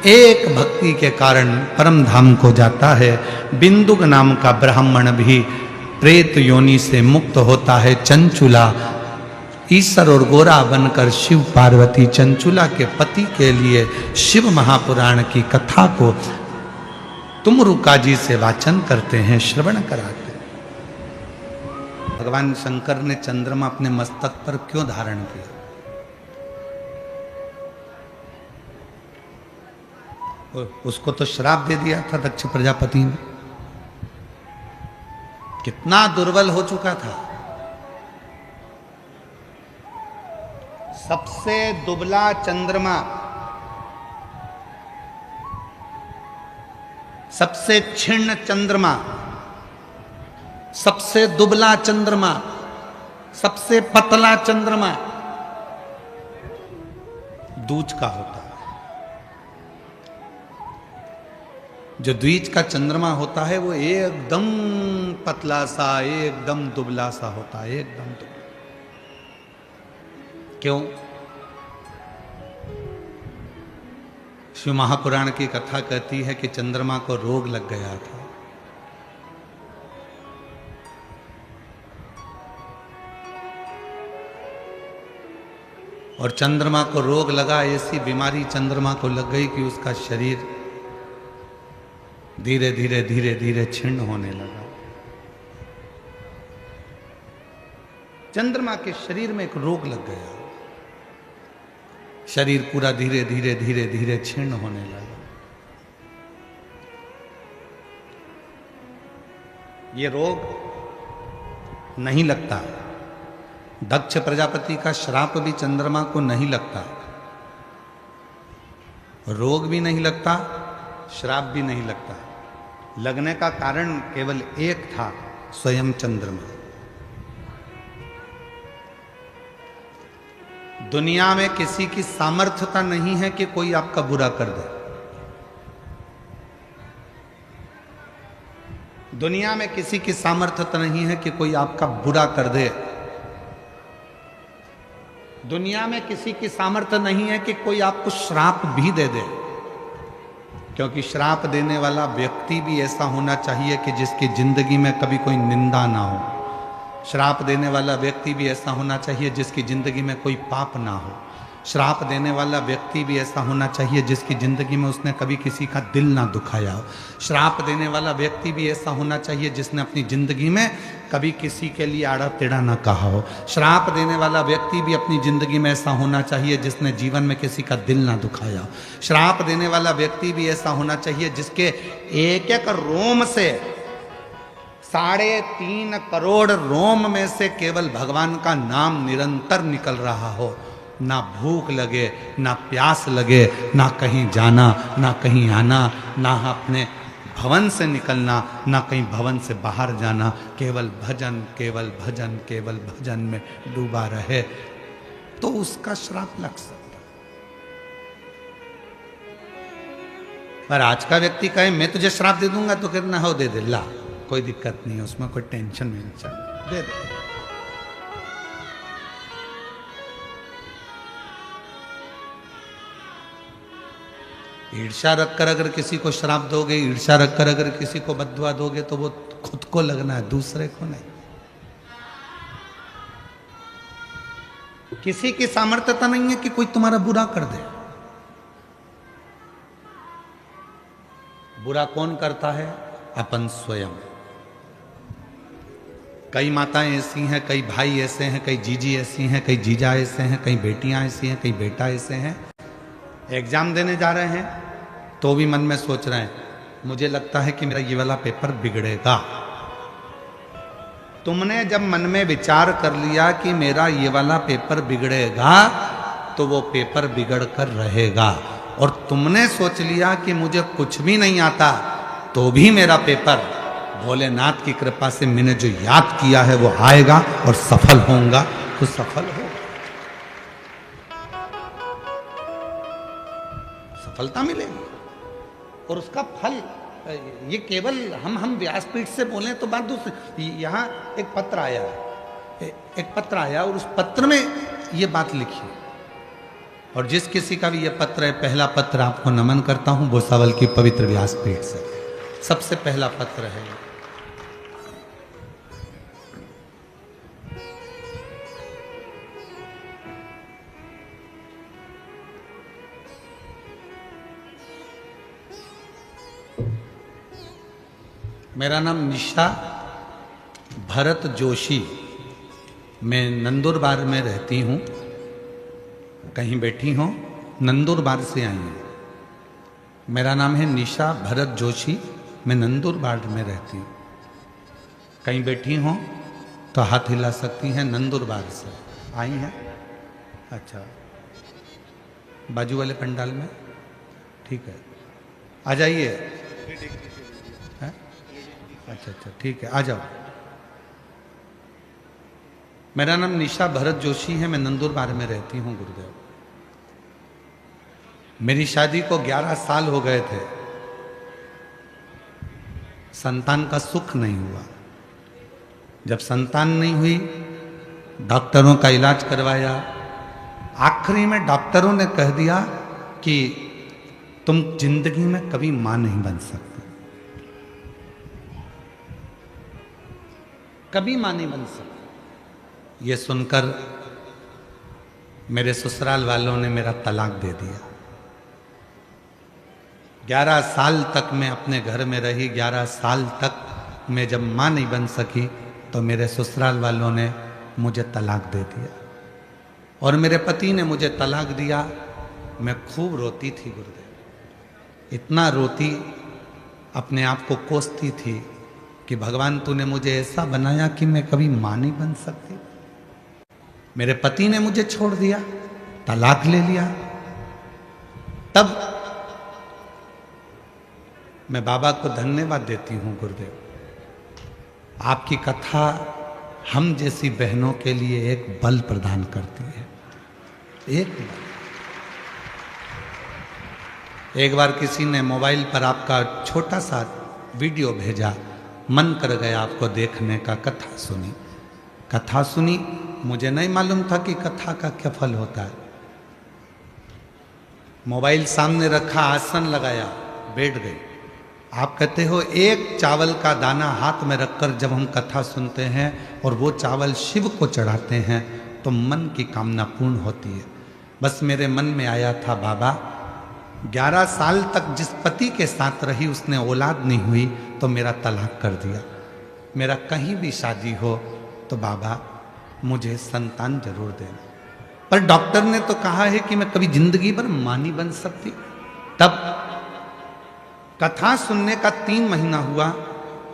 Speaker 1: एक भक्ति के कारण परम धाम को जाता है। बिंदुक नाम का ब्राह्मण भी प्रेत योनि से मुक्त होता है। चंचुला ईश्वर और गोरा बनकर शिव पार्वती चंचुला के पति के लिए शिव महापुराण की कथा को तुमरुका जी से वाचन करते हैं, श्रवण कराते हैं। भगवान शंकर ने चंद्रमा अपने मस्तक पर क्यों धारण किया? उसको तो श्राप दे दिया था दक्ष प्रजापति ने, कितना दुर्बल हो चुका था। सबसे दुबला चंद्रमा, सबसे क्षीण चंद्रमा, सबसे दुबला चंद्रमा, सबसे पतला चंद्रमा दूज का होता है। जो द्विज का चंद्रमा होता है वो एकदम पतला सा, एकदम दुबला सा होता है, एकदम दुबला। क्यों? शिव महापुराण की कथा कहती है कि चंद्रमा को रोग लग गया था। और चंद्रमा को रोग लगा, ऐसी बीमारी चंद्रमा को लग गई कि उसका शरीर धीरे धीरे धीरे धीरे छिन्न होने लगा। चंद्रमा के शरीर में एक रोग लग गया, शरीर पूरा धीरे धीरे धीरे धीरे क्षीण होने लगा। ये रोग नहीं लगता, दक्ष प्रजापति का श्राप भी चंद्रमा को नहीं लगता, रोग भी नहीं लगता, श्राप भी नहीं लगता। लगने का कारण केवल एक था, स्वयं चंद्रमा। दुनिया में किसी की सामर्थ्यता नहीं है कि कोई आपका बुरा कर दे। दुनिया में किसी की सामर्थ्यता नहीं है कि कोई आपका बुरा कर दे। दुनिया में किसी की सामर्थ्य नहीं है कि कोई आपको श्राप भी दे दे, क्योंकि श्राप देने वाला व्यक्ति भी ऐसा होना चाहिए कि जिसकी जिंदगी में कभी कोई निंदा ना हो। श्राप देने वाला व्यक्ति भी ऐसा होना चाहिए जिसकी जिंदगी में कोई पाप ना हो। श्राप देने वाला व्यक्ति भी ऐसा होना चाहिए जिसकी जिंदगी में उसने कभी किसी का दिल ना दुखाया हो। श्राप देने वाला व्यक्ति भी ऐसा होना चाहिए जिसने अपनी जिंदगी में कभी किसी के लिए आड़ा टेढ़ा ना कहा हो। श्राप देने वाला व्यक्ति भी अपनी जिंदगी में ऐसा होना चाहिए जिसने जीवन में किसी का दिल ना दुखाया हो। श्राप देने वाला व्यक्ति भी ऐसा होना चाहिए जिसके एक एक रोम से 3.5 करोड़ रोम में से केवल भगवान का नाम निरंतर निकल रहा हो, ना भूख लगे, ना प्यास लगे, ना कहीं जाना, ना कहीं आना, ना अपने भवन से निकलना, ना कहीं भवन से बाहर जाना, केवल भजन केवल भजन केवल भजन में डूबा रहे, तो उसका श्राप लग सकता। पर आज का व्यक्ति कहे मैं तुझे श्राप दे दूंगा, तो कितना हो दे दे, ला कोई दिक्कत नहीं है, उसमें कोई टेंशन नहीं चाहिए, दे दे। ईर्ष्या रखकर अगर किसी को श्राप दोगे, ईर्ष्या रखकर अगर किसी को बद्दुआ दोगे, तो वो खुद को लगना है, दूसरे को नहीं। किसी की सामर्थ्यता नहीं है कि कोई तुम्हारा बुरा कर दे। बुरा कौन करता है? अपन स्वयं। कई माताएं ऐसी हैं, कई भाई ऐसे हैं, कई जीजी ऐसी हैं, कई जीजा ऐसे हैं, कई बेटियां ऐसी हैं, कई बेटा ऐसे हैं। एग्जाम देने जा रहे हैं तो भी मन में सोच रहे हैं, मुझे लगता है कि मेरा ये वाला पेपर बिगड़ेगा। तुमने जब मन में विचार कर लिया कि मेरा ये वाला पेपर बिगड़ेगा, तो वो पेपर बिगड़ कर रहेगा। और तुमने सोच लिया कि मुझे कुछ भी नहीं आता, तो भी मेरा पेपर भोलेनाथ की कृपा से मैंने जो याद किया है वो आएगा और सफल होऊंगा, तो सफल होगा। सफलता मिलेगी और उसका फल, ये केवल हम व्यासपीठ से बोलें तो बात दूसरी। यहाँ एक पत्र आया, एक पत्र आया और उस पत्र में ये बात लिखी, और जिस किसी का भी ये पत्र है, पहला पत्र आपको नमन करता हूं भुसावल की पवित्र व्यासपीठ से। सबसे पहला पत्र है, मेरा नाम निशा भरत जोशी, मैं नंदुरबार में रहती हूँ। कहीं बैठी हो, नंदुरबार से आई हूँ। मेरा नाम है निशा भरत जोशी, मैं नंदुरबार में रहती हूँ। कहीं बैठी हो तो हाथ हिला सकती हैं। नंदुरबार से आई हैं? अच्छा, बाजू वाले पंडाल में, ठीक है, आ जाइए। अच्छा अच्छा, ठीक है, आ जाओ। मेरा नाम निशा भरत जोशी है, मैं नंदुरबार में रहती हूँ गुरुदेव। मेरी शादी को 11 साल हो गए थे, संतान का सुख नहीं हुआ। जब संतान नहीं हुई, डॉक्टरों का इलाज करवाया, आखिरी में डॉक्टरों ने कह दिया कि तुम जिंदगी में कभी मां नहीं बन सकते, कभी मां नहीं बन सकते। ये सुनकर मेरे ससुराल वालों ने मेरा तलाक दे दिया। 11 साल तक मैं अपने घर में रही, 11 साल तक मैं जब मां नहीं बन सकी तो मेरे ससुराल वालों ने मुझे तलाक दे दिया, और मेरे पति ने मुझे तलाक दिया। मैं खूब रोती थी गुरुदेव, इतना रोती, अपने आप को कोसती थी कि भगवान तूने मुझे ऐसा बनाया कि मैं कभी मां नहीं बन सकती। मेरे पति ने मुझे छोड़ दिया, तलाक ले लिया। तब मैं बाबा को धन्यवाद देती हूँ गुरुदेव, आपकी कथा हम जैसी बहनों के लिए एक बल प्रदान करती है। एक बार किसी ने मोबाइल पर आपका छोटा सा वीडियो भेजा, मन कर गया आपको देखने का। कथा सुनी, मुझे नहीं मालूम था कि कथा का क्या फल होता है। मोबाइल सामने रखा, आसन लगाया, बैठ गए। आप कहते हो एक चावल का दाना हाथ में रखकर जब हम कथा सुनते हैं और वो चावल शिव को चढ़ाते हैं तो मन की कामना पूर्ण होती है। बस मेरे मन में आया था, बाबा 11 साल तक जिस पति के साथ रही उसने औलाद नहीं हुई तो मेरा तलाक कर दिया। मेरा कहीं भी शादी हो तो बाबा मुझे संतान जरूर देना। पर डॉक्टर ने तो कहा है कि मैं कभी जिंदगी भर मां नहीं बन सकती। तब कथा सुनने का 3 महीना हुआ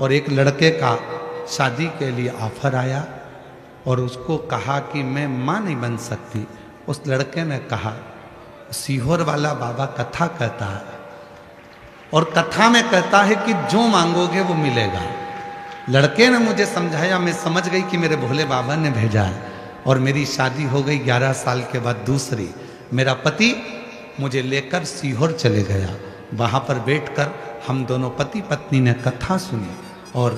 Speaker 1: और एक लड़के का शादी के लिए ऑफर आया और उसको कहा कि मैं माँ नहीं बन सकती। उस लड़के ने कहा, सीहोर वाला बाबा कथा कहता है और कथा में कहता है कि जो मांगोगे वो मिलेगा। लड़के ने मुझे समझाया, मैं समझ गई कि मेरे भोले बाबा ने भेजा है और मेरी शादी हो गई 11 साल के बाद दूसरी। मेरा पति मुझे लेकर सीहोर चले गया। वहाँ पर बैठकर हम दोनों पति पत्नी ने कथा सुनी और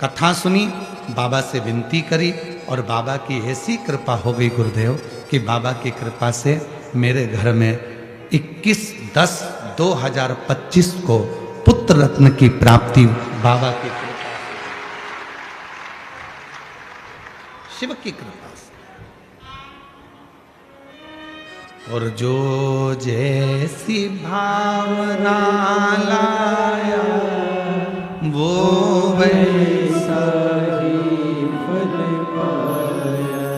Speaker 1: कथा सुनी, बाबा से विनती करी और बाबा की ऐसी कृपा हो गई गुरुदेव कि बाबा की कृपा से मेरे घर में 21/10/2025 को पुत्र रत्न की प्राप्ति बाबा की कृपा, शिव की कृपा से। और जो जैसी भावना लाया वो वैसा
Speaker 2: ही फल पाया,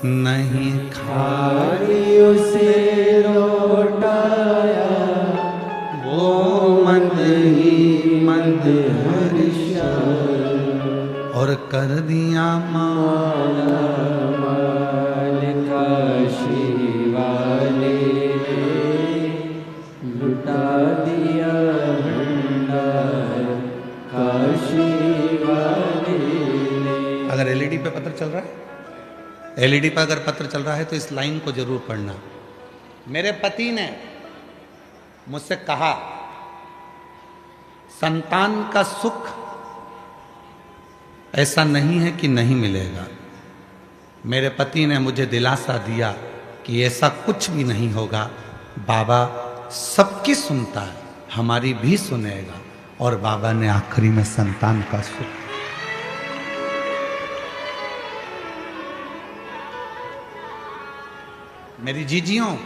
Speaker 1: नहीं
Speaker 2: खाली उसे लौटाया,
Speaker 1: वो मंद ही मंद
Speaker 2: हर्षा
Speaker 1: और कर दिया माला
Speaker 2: माल काशी वाले लुटा दिया भंडार काशी वाले ने।
Speaker 1: अगर एलईडी पे पत्र चल रहा है, एलईडी पर अगर पत्र चल रहा है तो इस लाइन को जरूर पढ़ना। मेरे पति ने मुझसे कहा, संतान का सुख ऐसा नहीं है कि नहीं मिलेगा। मेरे पति ने मुझे दिलासा दिया कि ऐसा कुछ भी नहीं होगा, बाबा सबकी सुनता है, हमारी भी सुनेगा। और बाबा ने आखिरी में संतान का सुख। मेरी जीजियों,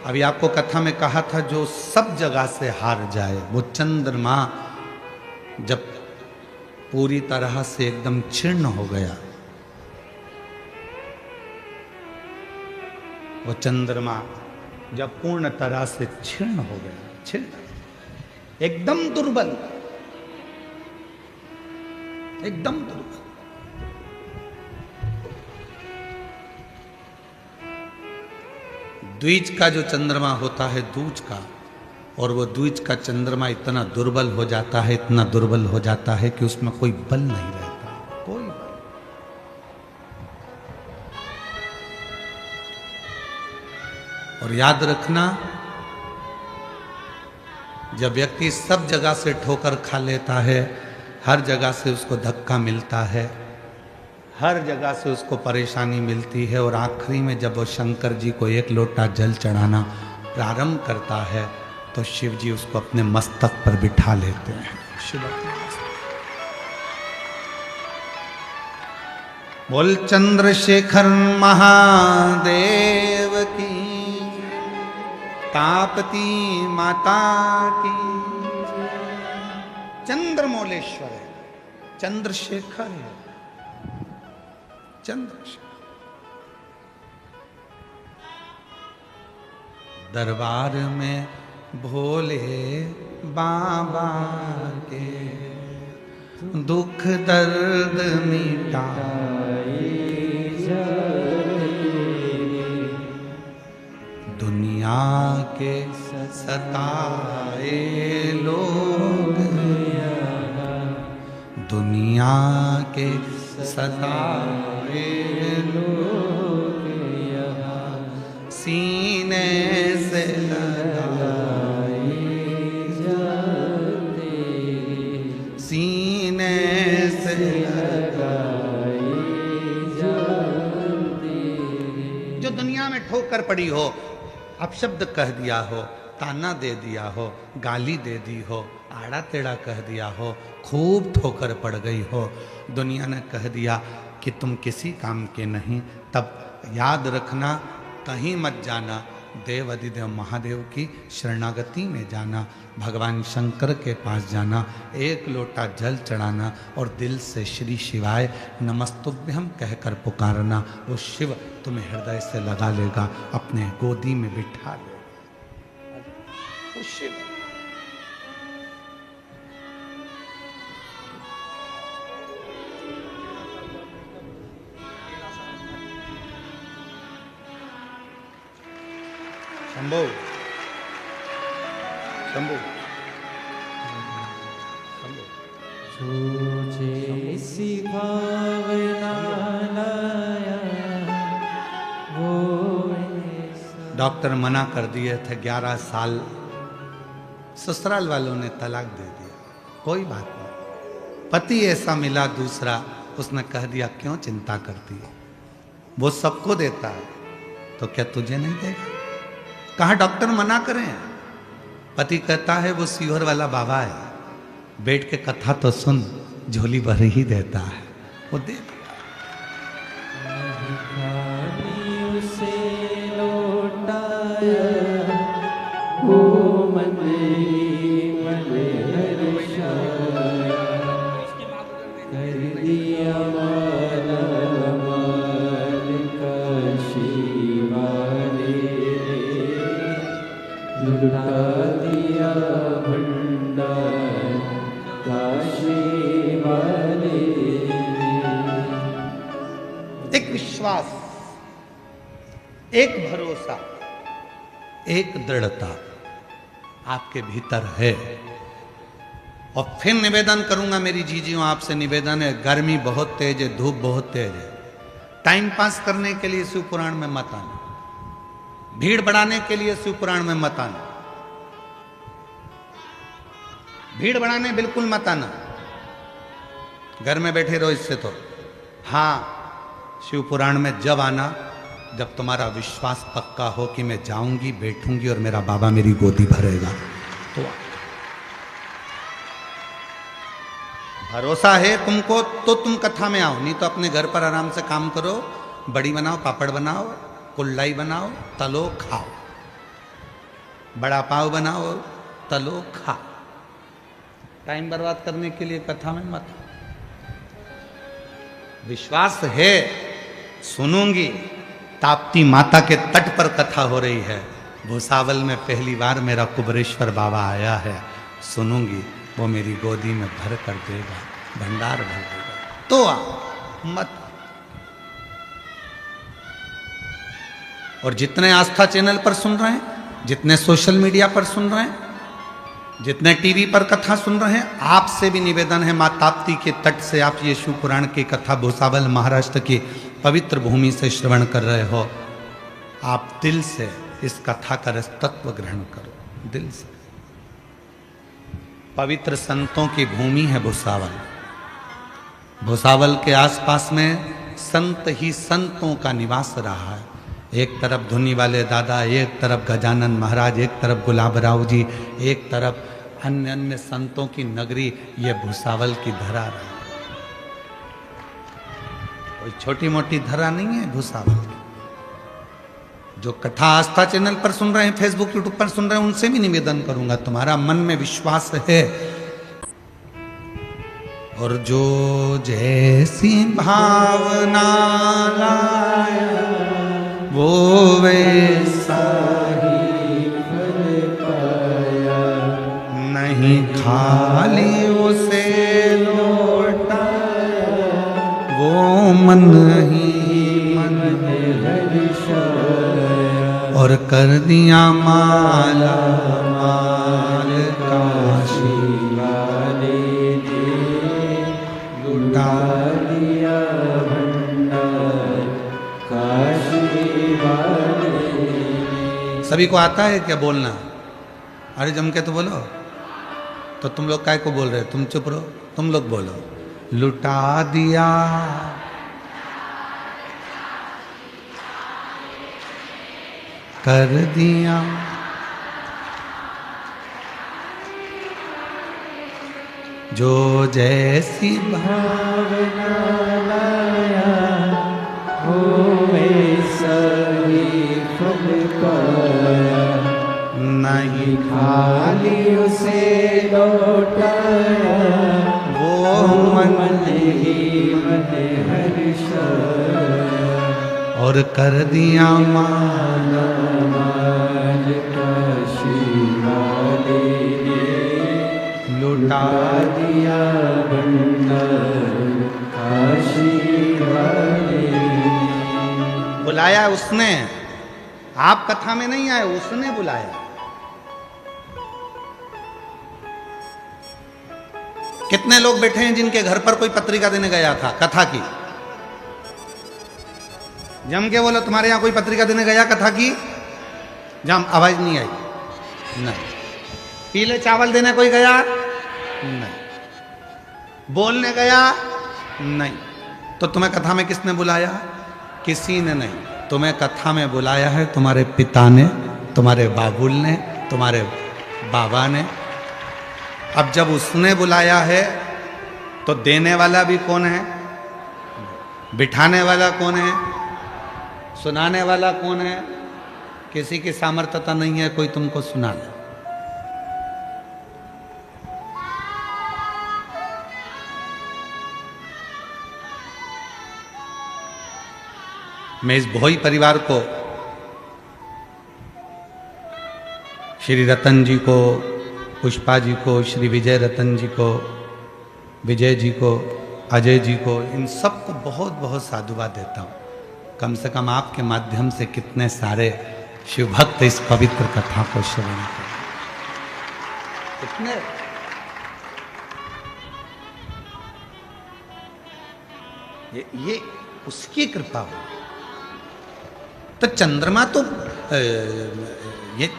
Speaker 1: अभी आपको कथा में कहा था जो सब जगह से हार जाए, वो चंद्रमा जब पूरी तरह से एकदम क्षीण हो गया, वो चंद्रमा जब पूर्ण तरह से क्षीण हो गया, क्षीण, एकदम दुर्बल, एकदम दुर्बल। द्विज का जो चंद्रमा होता है दूज का, और वो द्विज का चंद्रमा इतना दुर्बल हो जाता है, इतना दुर्बल हो जाता है कि उसमें कोई बल नहीं रहता, कोई बल। और याद रखना, जब व्यक्ति सब जगह से ठोकर खा लेता है, हर जगह से उसको धक्का मिलता है, हर जगह से उसको परेशानी मिलती है, और आखिरी में जब वो शंकर जी को 1 लोटा जल चढ़ाना प्रारंभ करता है तो शिव जी उसको अपने मस्तक पर बिठा लेते हैं। शिव बोल चंद्रशेखर महादेव की, तापती माता की। चंद्रमौलेश्वर है, चंद्रशेखर है, चंद्रशेखर। दरबार में भोले बाबा के दुख दर्द मिटाए दुनिया के सताए लोग, दुनिया के सताए लोग सीने से लगाए जाते, सीने से लगाए जाते। जो दुनिया में ठोकर पड़ी हो, अपशब्द कह दिया हो, ताना दे दिया हो, गाली दे दी हो, आड़ा टेढ़ा कह दिया हो, खूब ठोकर पड़ गई हो, दुनिया ने कह दिया कि तुम किसी काम के नहीं, तब याद रखना, कहीं मत जाना, देव अधिदेव महादेव की शरणागति में जाना, भगवान शंकर के पास जाना, 1 लोटा जल चढ़ाना और दिल से श्री शिवाय नमस्तुभ्यम कहकर पुकारना। वो शिव तुम्हें हृदय से लगा लेगा, अपने गोदी में बिठा लेगा। वो शिव शंभो शंभो
Speaker 2: जो जैसी भावना लाया वो ऐसा।
Speaker 1: डॉक्टर मना कर दिए थे, 11 साल ससुराल वालों ने तलाक दे दिया, कोई बात नहीं। पति ऐसा मिला दूसरा, उसने कह दिया क्यों चिंता करती है, वो सबको देता है तो क्या तुझे नहीं देगा। कहा डॉक्टर मना करें, पति कहता है वो सीहोर वाला बाबा है, बैठ के कथा तो सुन, झोली भर ही देता है, वो दे दिया।
Speaker 2: खाली उसे लौटाया वो मन ही मन हर्षाया, कर दिया माला माल काशी वाले ने, लुटा दिया भंडार काशी वाले ने।
Speaker 1: एक विश्वास, एक भरोसा, एक दृढ़ता आपके भीतर है। और फिर निवेदन करूंगा मेरी जीजियों, आपसे निवेदन है, गर्मी बहुत तेज है, धूप बहुत तेज है, टाइम पास करने के लिए शिव पुराण में मत आना, भीड़ बढ़ाने के लिए शिव पुराण में मत आना, भीड़ बढ़ाने बिल्कुल मत आना, घर में बैठे रहो इससे तो। हाँ, शिव पुराण में जब आना जब तुम्हारा विश्वास पक्का हो कि मैं जाऊंगी, बैठूंगी और मेरा बाबा मेरी गोदी भरेगा, तो भरोसा है तुमको तो तुम कथा में आओ, नहीं तो अपने घर पर आराम से काम करो, बड़ी बनाओ, पापड़ बनाओ, कुल्लाई बनाओ, तलो खाओ, बड़ा पाव बनाओ, तलो खाओ। टाइम बर्बाद करने के लिए कथा में मत। विश्वास है, सुनूंगी। ताप्ती माता के तट पर कथा हो रही है, भूसावल में पहली बार मेरा कुबरेश्वर बाबा आया है, सुनूंगी, वो मेरी गोदी में भर कर देगा, भंडार भर देगा, तो आ मत। और जितने आस्था चैनल पर सुन रहे हैं, जितने सोशल मीडिया पर सुन रहे हैं, जितने टीवी पर कथा सुन रहे हैं, आपसे भी निवेदन है, मां ताप्ती के तट से आप ये शिव पुराण की कथा भूसावल महाराष्ट्र की पवित्र भूमि से श्रवण कर रहे हो, आप दिल से इस कथा का तत्व ग्रहण करो, दिल से। पवित्र संतों की भूमि है भूसावल। भूसावल के आसपास में संत ही संतों का निवास रहा है। एक तरफ धुनी वाले दादा, एक तरफ गजानन महाराज, एक तरफ गुलाबराव जी, एक तरफ अन्य अन्य संतों की नगरी, ये भूसावल की धरा रही। कोई छोटी मोटी धरा नहीं है भूसावल की। जो कथा आस्था चैनल पर सुन रहे हैं, फेसबुक यूट्यूब पर सुन रहे हैं, उनसे भी निवेदन करूंगा, तुम्हारा मन में विश्वास है और जो जैसी भावना लाया वो वैसा
Speaker 2: ही फल पाया,
Speaker 1: नहीं खाली उसे
Speaker 2: लौटाया
Speaker 1: वो मन ही मन
Speaker 2: हर्षाया,
Speaker 1: और कर दिया माला माल काशी
Speaker 2: वाले ने, लुटा दिया भंडार काशी वाले ने।
Speaker 1: सभी को आता है क्या बोलना? अरे जम के तो बोलो। तो तुम लोग काय को बोल रहे हो? तुम चुप रहो, तुम लोग बोलो। लुटा दिया कर दिया जो जैसी
Speaker 2: भावना लाया हो वैसा ही फल पाया,
Speaker 1: नहीं
Speaker 2: खाली उसे लौटाया
Speaker 1: वो मन
Speaker 2: ही मन हर्षाया,
Speaker 1: और कर दिया माला
Speaker 2: माल काशी वाले ने,
Speaker 1: लुटा
Speaker 2: दिया भंडार काशी वाले ने।
Speaker 1: बुलाया उसने, आप कथा में नहीं आए, उसने बुलाया। कितने लोग बैठे हैं जिनके घर पर कोई पत्रिका देने गया था कथा की? जम के बोलो, तुम्हारे यहां कोई पत्रिका देने गया कथा की? जम, आवाज नहीं आई। नहीं। पीले चावल देने कोई गया? नहीं। बोलने गया? नहीं। तो तुम्हें कथा में किसने बुलाया? किसी ने नहीं। तुम्हें कथा में बुलाया है तुम्हारे पिता ने, तुम्हारे बाबुल ने, तुम्हारे बाबा ने। अब जब उसने बुलाया है तो देने वाला भी कौन है? बिठाने वाला कौन है? सुनाने वाला कौन है? किसी की सामर्थ्यता नहीं है कोई तुमको सुना ले। मैं इस भोई परिवार को, श्री रतन जी को, पुष्पा जी को, श्री विजय रतन जी को, विजय जी को, अजय जी को, इन सबको बहुत बहुत साधुवाद देता हूँ। कम से कम आपके माध्यम से कितने सारे शिव भक्त इस पवित्र कथा को श्रवण करें। कितने ये उसकी कृपा हो। तो चंद्रमा तो ये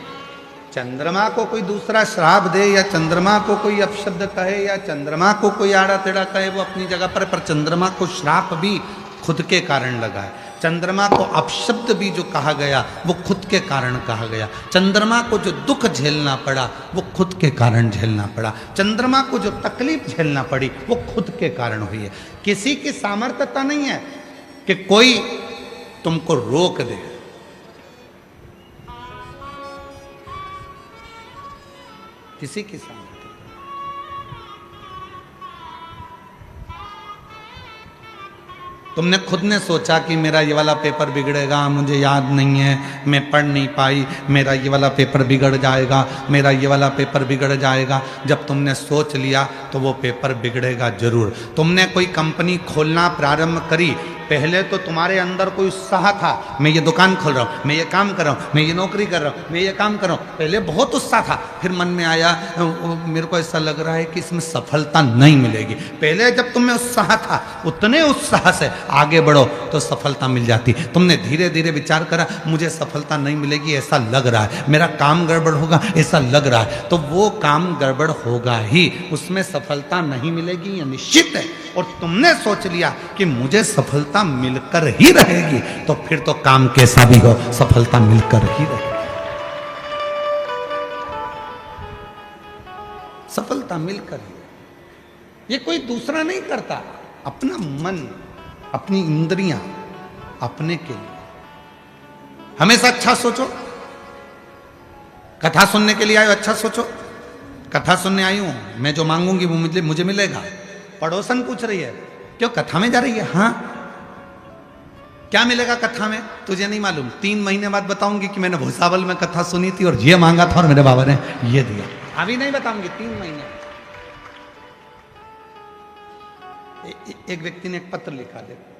Speaker 1: चंद्रमा को कोई दूसरा श्राप दे या चंद्रमा को कोई अपशब्द कहे या चंद्रमा को कोई आड़ा टेढ़ा कहे, वो अपनी जगह पर चंद्रमा को श्राप भी खुद के कारण लगा है। चंद्रमा को अपशब्द भी जो कहा गया वो खुद के कारण कहा गया। चंद्रमा को जो दुख झेलना पड़ा वो खुद के कारण झेलना पड़ा। चंद्रमा को जो तकलीफ झेलना पड़ी वो खुद के कारण हुई है। किसी की सामर्थ्यता नहीं है कि कोई तुमको रोक दे। किसी की सामर्थ्य तुमने खुद ने सोचा कि मेरा ये वाला पेपर बिगड़ेगा, मुझे याद नहीं है, मैं पढ़ नहीं पाई, मेरा ये वाला पेपर बिगड़ जाएगा, मेरा ये वाला पेपर बिगड़ जाएगा। जब तुमने सोच लिया तो वो पेपर बिगड़ेगा जरूर। तुमने कोई कंपनी खोलना प्रारंभ करी, पहले तो तुम्हारे अंदर कोई उत्साह था, मैं ये दुकान खोल रहा हूँ, मैं ये काम कर रहा हूँ, मैं ये नौकरी कर रहा हूँ, मैं ये काम कर रहा हूँ। पहले बहुत उत्साह था, फिर मन में आया मेरे को ऐसा लग रहा है कि इसमें सफलता नहीं मिलेगी। पहले जब तुम्हें उत्साह था, उतने उत्साह से आगे बढ़ो तो सफलता मिल जाती। तुमने धीरे धीरे विचार करा मुझे सफलता नहीं मिलेगी, ऐसा लग रहा है, मेरा काम गड़बड़ होगा ऐसा लग रहा है, तो वो काम गड़बड़ होगा ही, उसमें सफलता नहीं मिलेगी, ये निश्चित है। और तुमने सोच लिया कि मुझे सफलता मिलकर ही रहेगी, तो फिर तो काम कैसा भी हो सफलता मिलकर ही रहेगी। सफलता मिलकर ही। ये कोई दूसरा नहीं करता, अपना मन, अपनी इंद्रियां, अपने के लिए। हमेशा अच्छा सोचो। कथा सुनने के लिए आयो, अच्छा सोचो। कथा सुनने आई हूं, मैं जो मांगूंगी वो मुझे मिलेगा। पड़ोसन पूछ रही है क्यों कथा में जा रही है? हाँ, क्या मिलेगा कथा में? तुझे नहीं मालूम। 3 महीने बाद बताऊंगी कि मैंने भूसावल में कथा सुनी थी और ये मांगा था और मेरे बाबा ने ये दिया। अभी नहीं बताऊंगी, 3 महीने। एक व्यक्ति ने एक पत्र लिखा, देखो।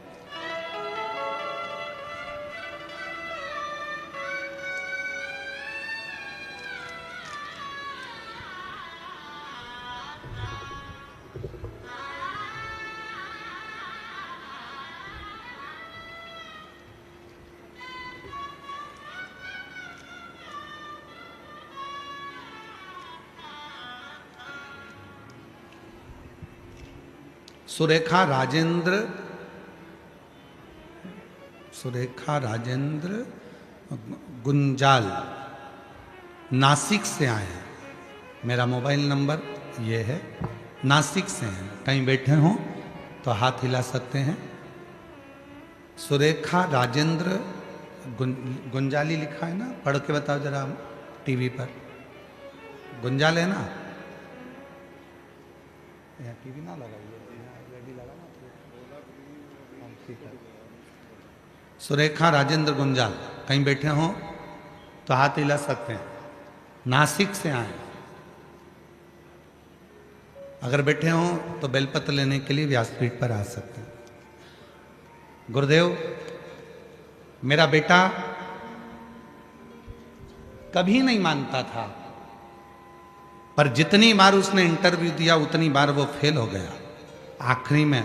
Speaker 1: सुरेखा राजेंद्र गुंजाल नासिक से आए हैं। मेरा मोबाइल नंबर ये है, नासिक से हैं। कहीं बैठे हों तो हाथ हिला सकते हैं। सुरेखा राजेंद्र गुंजाली लिखा है ना, पढ़ के बताओ जरा टीवी पर। गुंजाल है ना? यहाँ टीवी ना लगाइए, सुरेखा राजेंद्र गुंजाल कहीं बैठे हों तो हाथ हिला सकते हैं। नासिक से आए। अगर बैठे हों तो बेलपत्र लेने के लिए व्यासपीठ पर आ सकते हैं। गुरुदेव, मेरा बेटा कभी नहीं मानता था, पर जितनी बार उसने इंटरव्यू दिया उतनी बार वो फेल हो गया। आखिरी में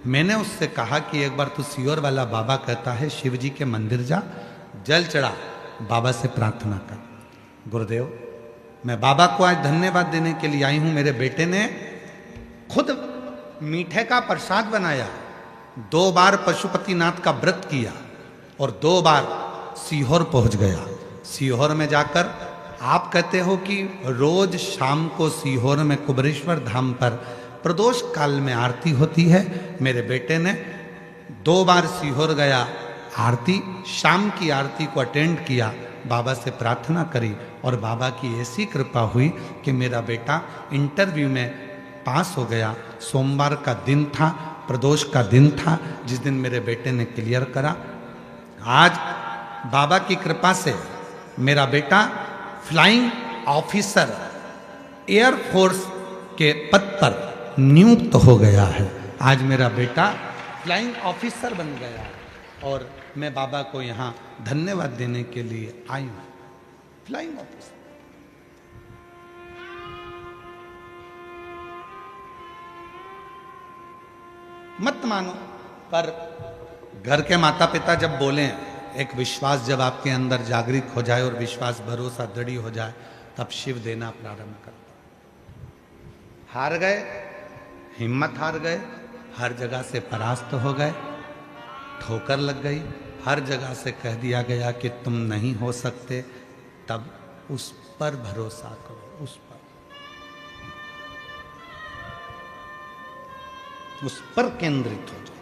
Speaker 1: मैंने उससे कहा कि एक बार तू सीहोर वाला बाबा कहता है शिव जी के मंदिर जा, जल चढ़ा, बाबा से प्रार्थना कर। गुरुदेव, मैं बाबा को आज धन्यवाद देने के लिए आई हूं। मेरे बेटे ने खुद मीठे का प्रसाद बनाया, 2 बार पशुपतिनाथ का व्रत किया और 2 बार सीहोर पहुंच गया। सीहोर में जाकर आप कहते हो कि रोज शाम को सीहोर में कुबरेश्वर धाम पर प्रदोष काल में आरती होती है। मेरे बेटे ने 2 बार सीहोर गया, आरती, शाम की आरती को अटेंड किया, बाबा से प्रार्थना करी और बाबा की ऐसी कृपा हुई कि मेरा बेटा इंटरव्यू में पास हो गया। सोमवार का दिन था, प्रदोष का दिन था, जिस दिन मेरे बेटे ने क्लियर करा। आज बाबा की कृपा से मेरा बेटा फ्लाइंग ऑफिसर एयरफोर्स के पद पर नियुक्त हो गया है। आज मेरा बेटा फ्लाइंग ऑफिसर बन गया है और मैं बाबा को यहाँ धन्यवाद देने के लिए आई हूँ। फ्लाइंग ऑफिसर, मत मानो, पर घर के माता पिता जब बोलें, एक विश्वास जब आपके अंदर जागृत हो जाए और विश्वास भरोसा दृढ़ हो जाए, तब शिव देना प्रारंभ करता। हार गए, हिम्मत हार गए, हर जगह से परास्त हो गए, ठोकर लग गई, हर जगह से कह दिया गया कि तुम नहीं हो सकते, तब उस पर भरोसा करो, उस पर केंद्रित हो जाओ।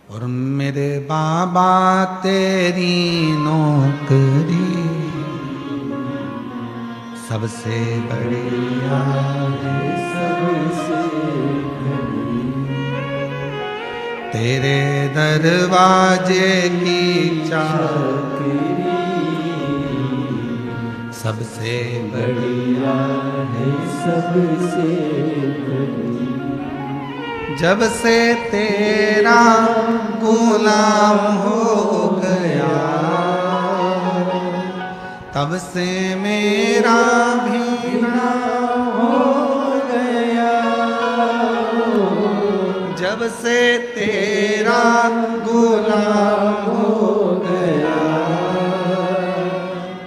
Speaker 1: और मेरे बाबा तेरी नौकरी सबसे बढ़िया है,
Speaker 2: सबसे
Speaker 1: तेरे दरवाजे की चाबी सबसे
Speaker 2: बढ़िया है, सबसे बढ़िया।
Speaker 1: जब से तेरा गुलाम हो गया, तब से मेरा भी नाम हो गया। जब से तेरा गुलाम हो गया,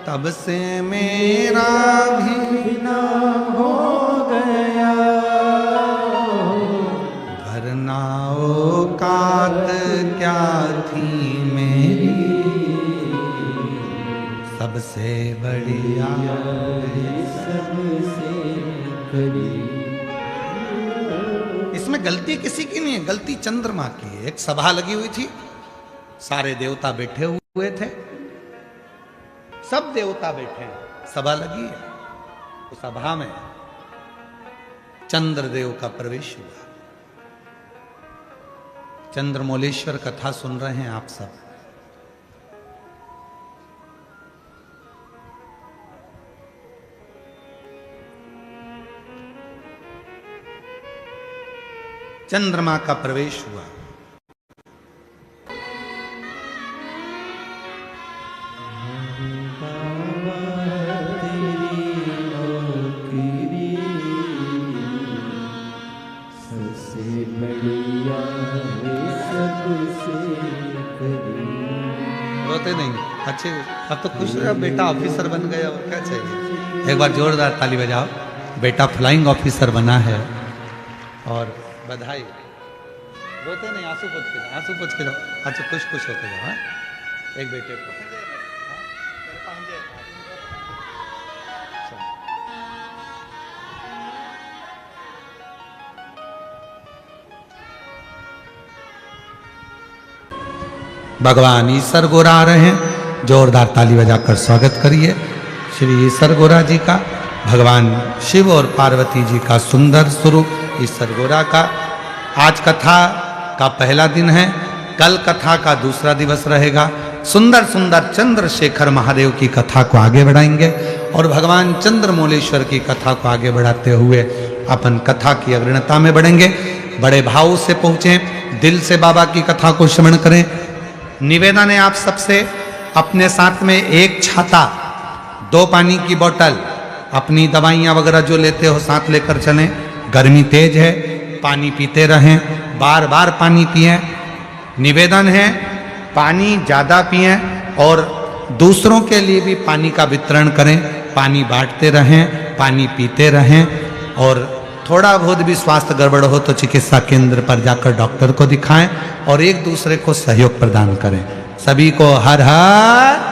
Speaker 1: तब से मेरा भी नाम हो गया। वरना औकात क्या थी मेरी, सबसे बढ़िया
Speaker 2: सबसे बढ़िया।
Speaker 1: इसमें गलती किसी की नहीं है, गलती चंद्रमा की है। एक सभा लगी हुई थी, सारे देवता बैठे हुए थे, सब देवता बैठे हैं, सभा लगी है। तो सभा में चंद्रदेव का प्रवेश हुआ। चंद्रमौलेश्वर कथा सुन रहे हैं आप सब। चंद्रमा का प्रवेश हुआ। रोते नहीं, अच्छे, अब तो खुश रहो, बेटा ऑफिसर बन गया, और क्या चाहिए। एक बार जोरदार ताली बजाओ, बेटा फ्लाइंग ऑफिसर बना है, और बधाई। रोते नहीं, आंसू पोंछ के जाओ, आंसू पोंछ के जाओ। अच्छा, खुश खुश होते जाओ। एक बेटे को भगवान ईश्वर गोरा आ रहे हैं, जोरदार ताली बजाकर स्वागत करिए श्री ईश्वर गोरा जी का। भगवान शिव और पार्वती जी का सुंदर स्वरूप ईश्वर गोरा का। आज कथा का पहला दिन है, कल कथा का दूसरा दिवस रहेगा। सुंदर सुंदर चंद्रशेखर महादेव की कथा को आगे बढ़ाएंगे और भगवान चंद्रमौलेश्वर की कथा को आगे बढ़ाते हुए अपन कथा की अग्रणता में बढ़ेंगे। बड़े भाव से पहुँचें, दिल से बाबा की कथा को श्रवण करें। निवेदन है आप सबसे, अपने साथ में एक छाता, 2 पानी की बोतल, अपनी दवाइयाँ वगैरह जो लेते हो साथ लेकर चलें। गर्मी तेज है, पानी पीते रहें, बार बार पानी पिएं। निवेदन है पानी ज़्यादा पिएं और दूसरों के लिए भी पानी का वितरण करें, पानी बांटते रहें, पानी पीते रहें। और थोड़ा बहुत भी स्वास्थ्य गड़बड़ हो तो चिकित्सा केंद्र पर जाकर डॉक्टर को दिखाएं और एक दूसरे को सहयोग प्रदान करें। सभी को हर हर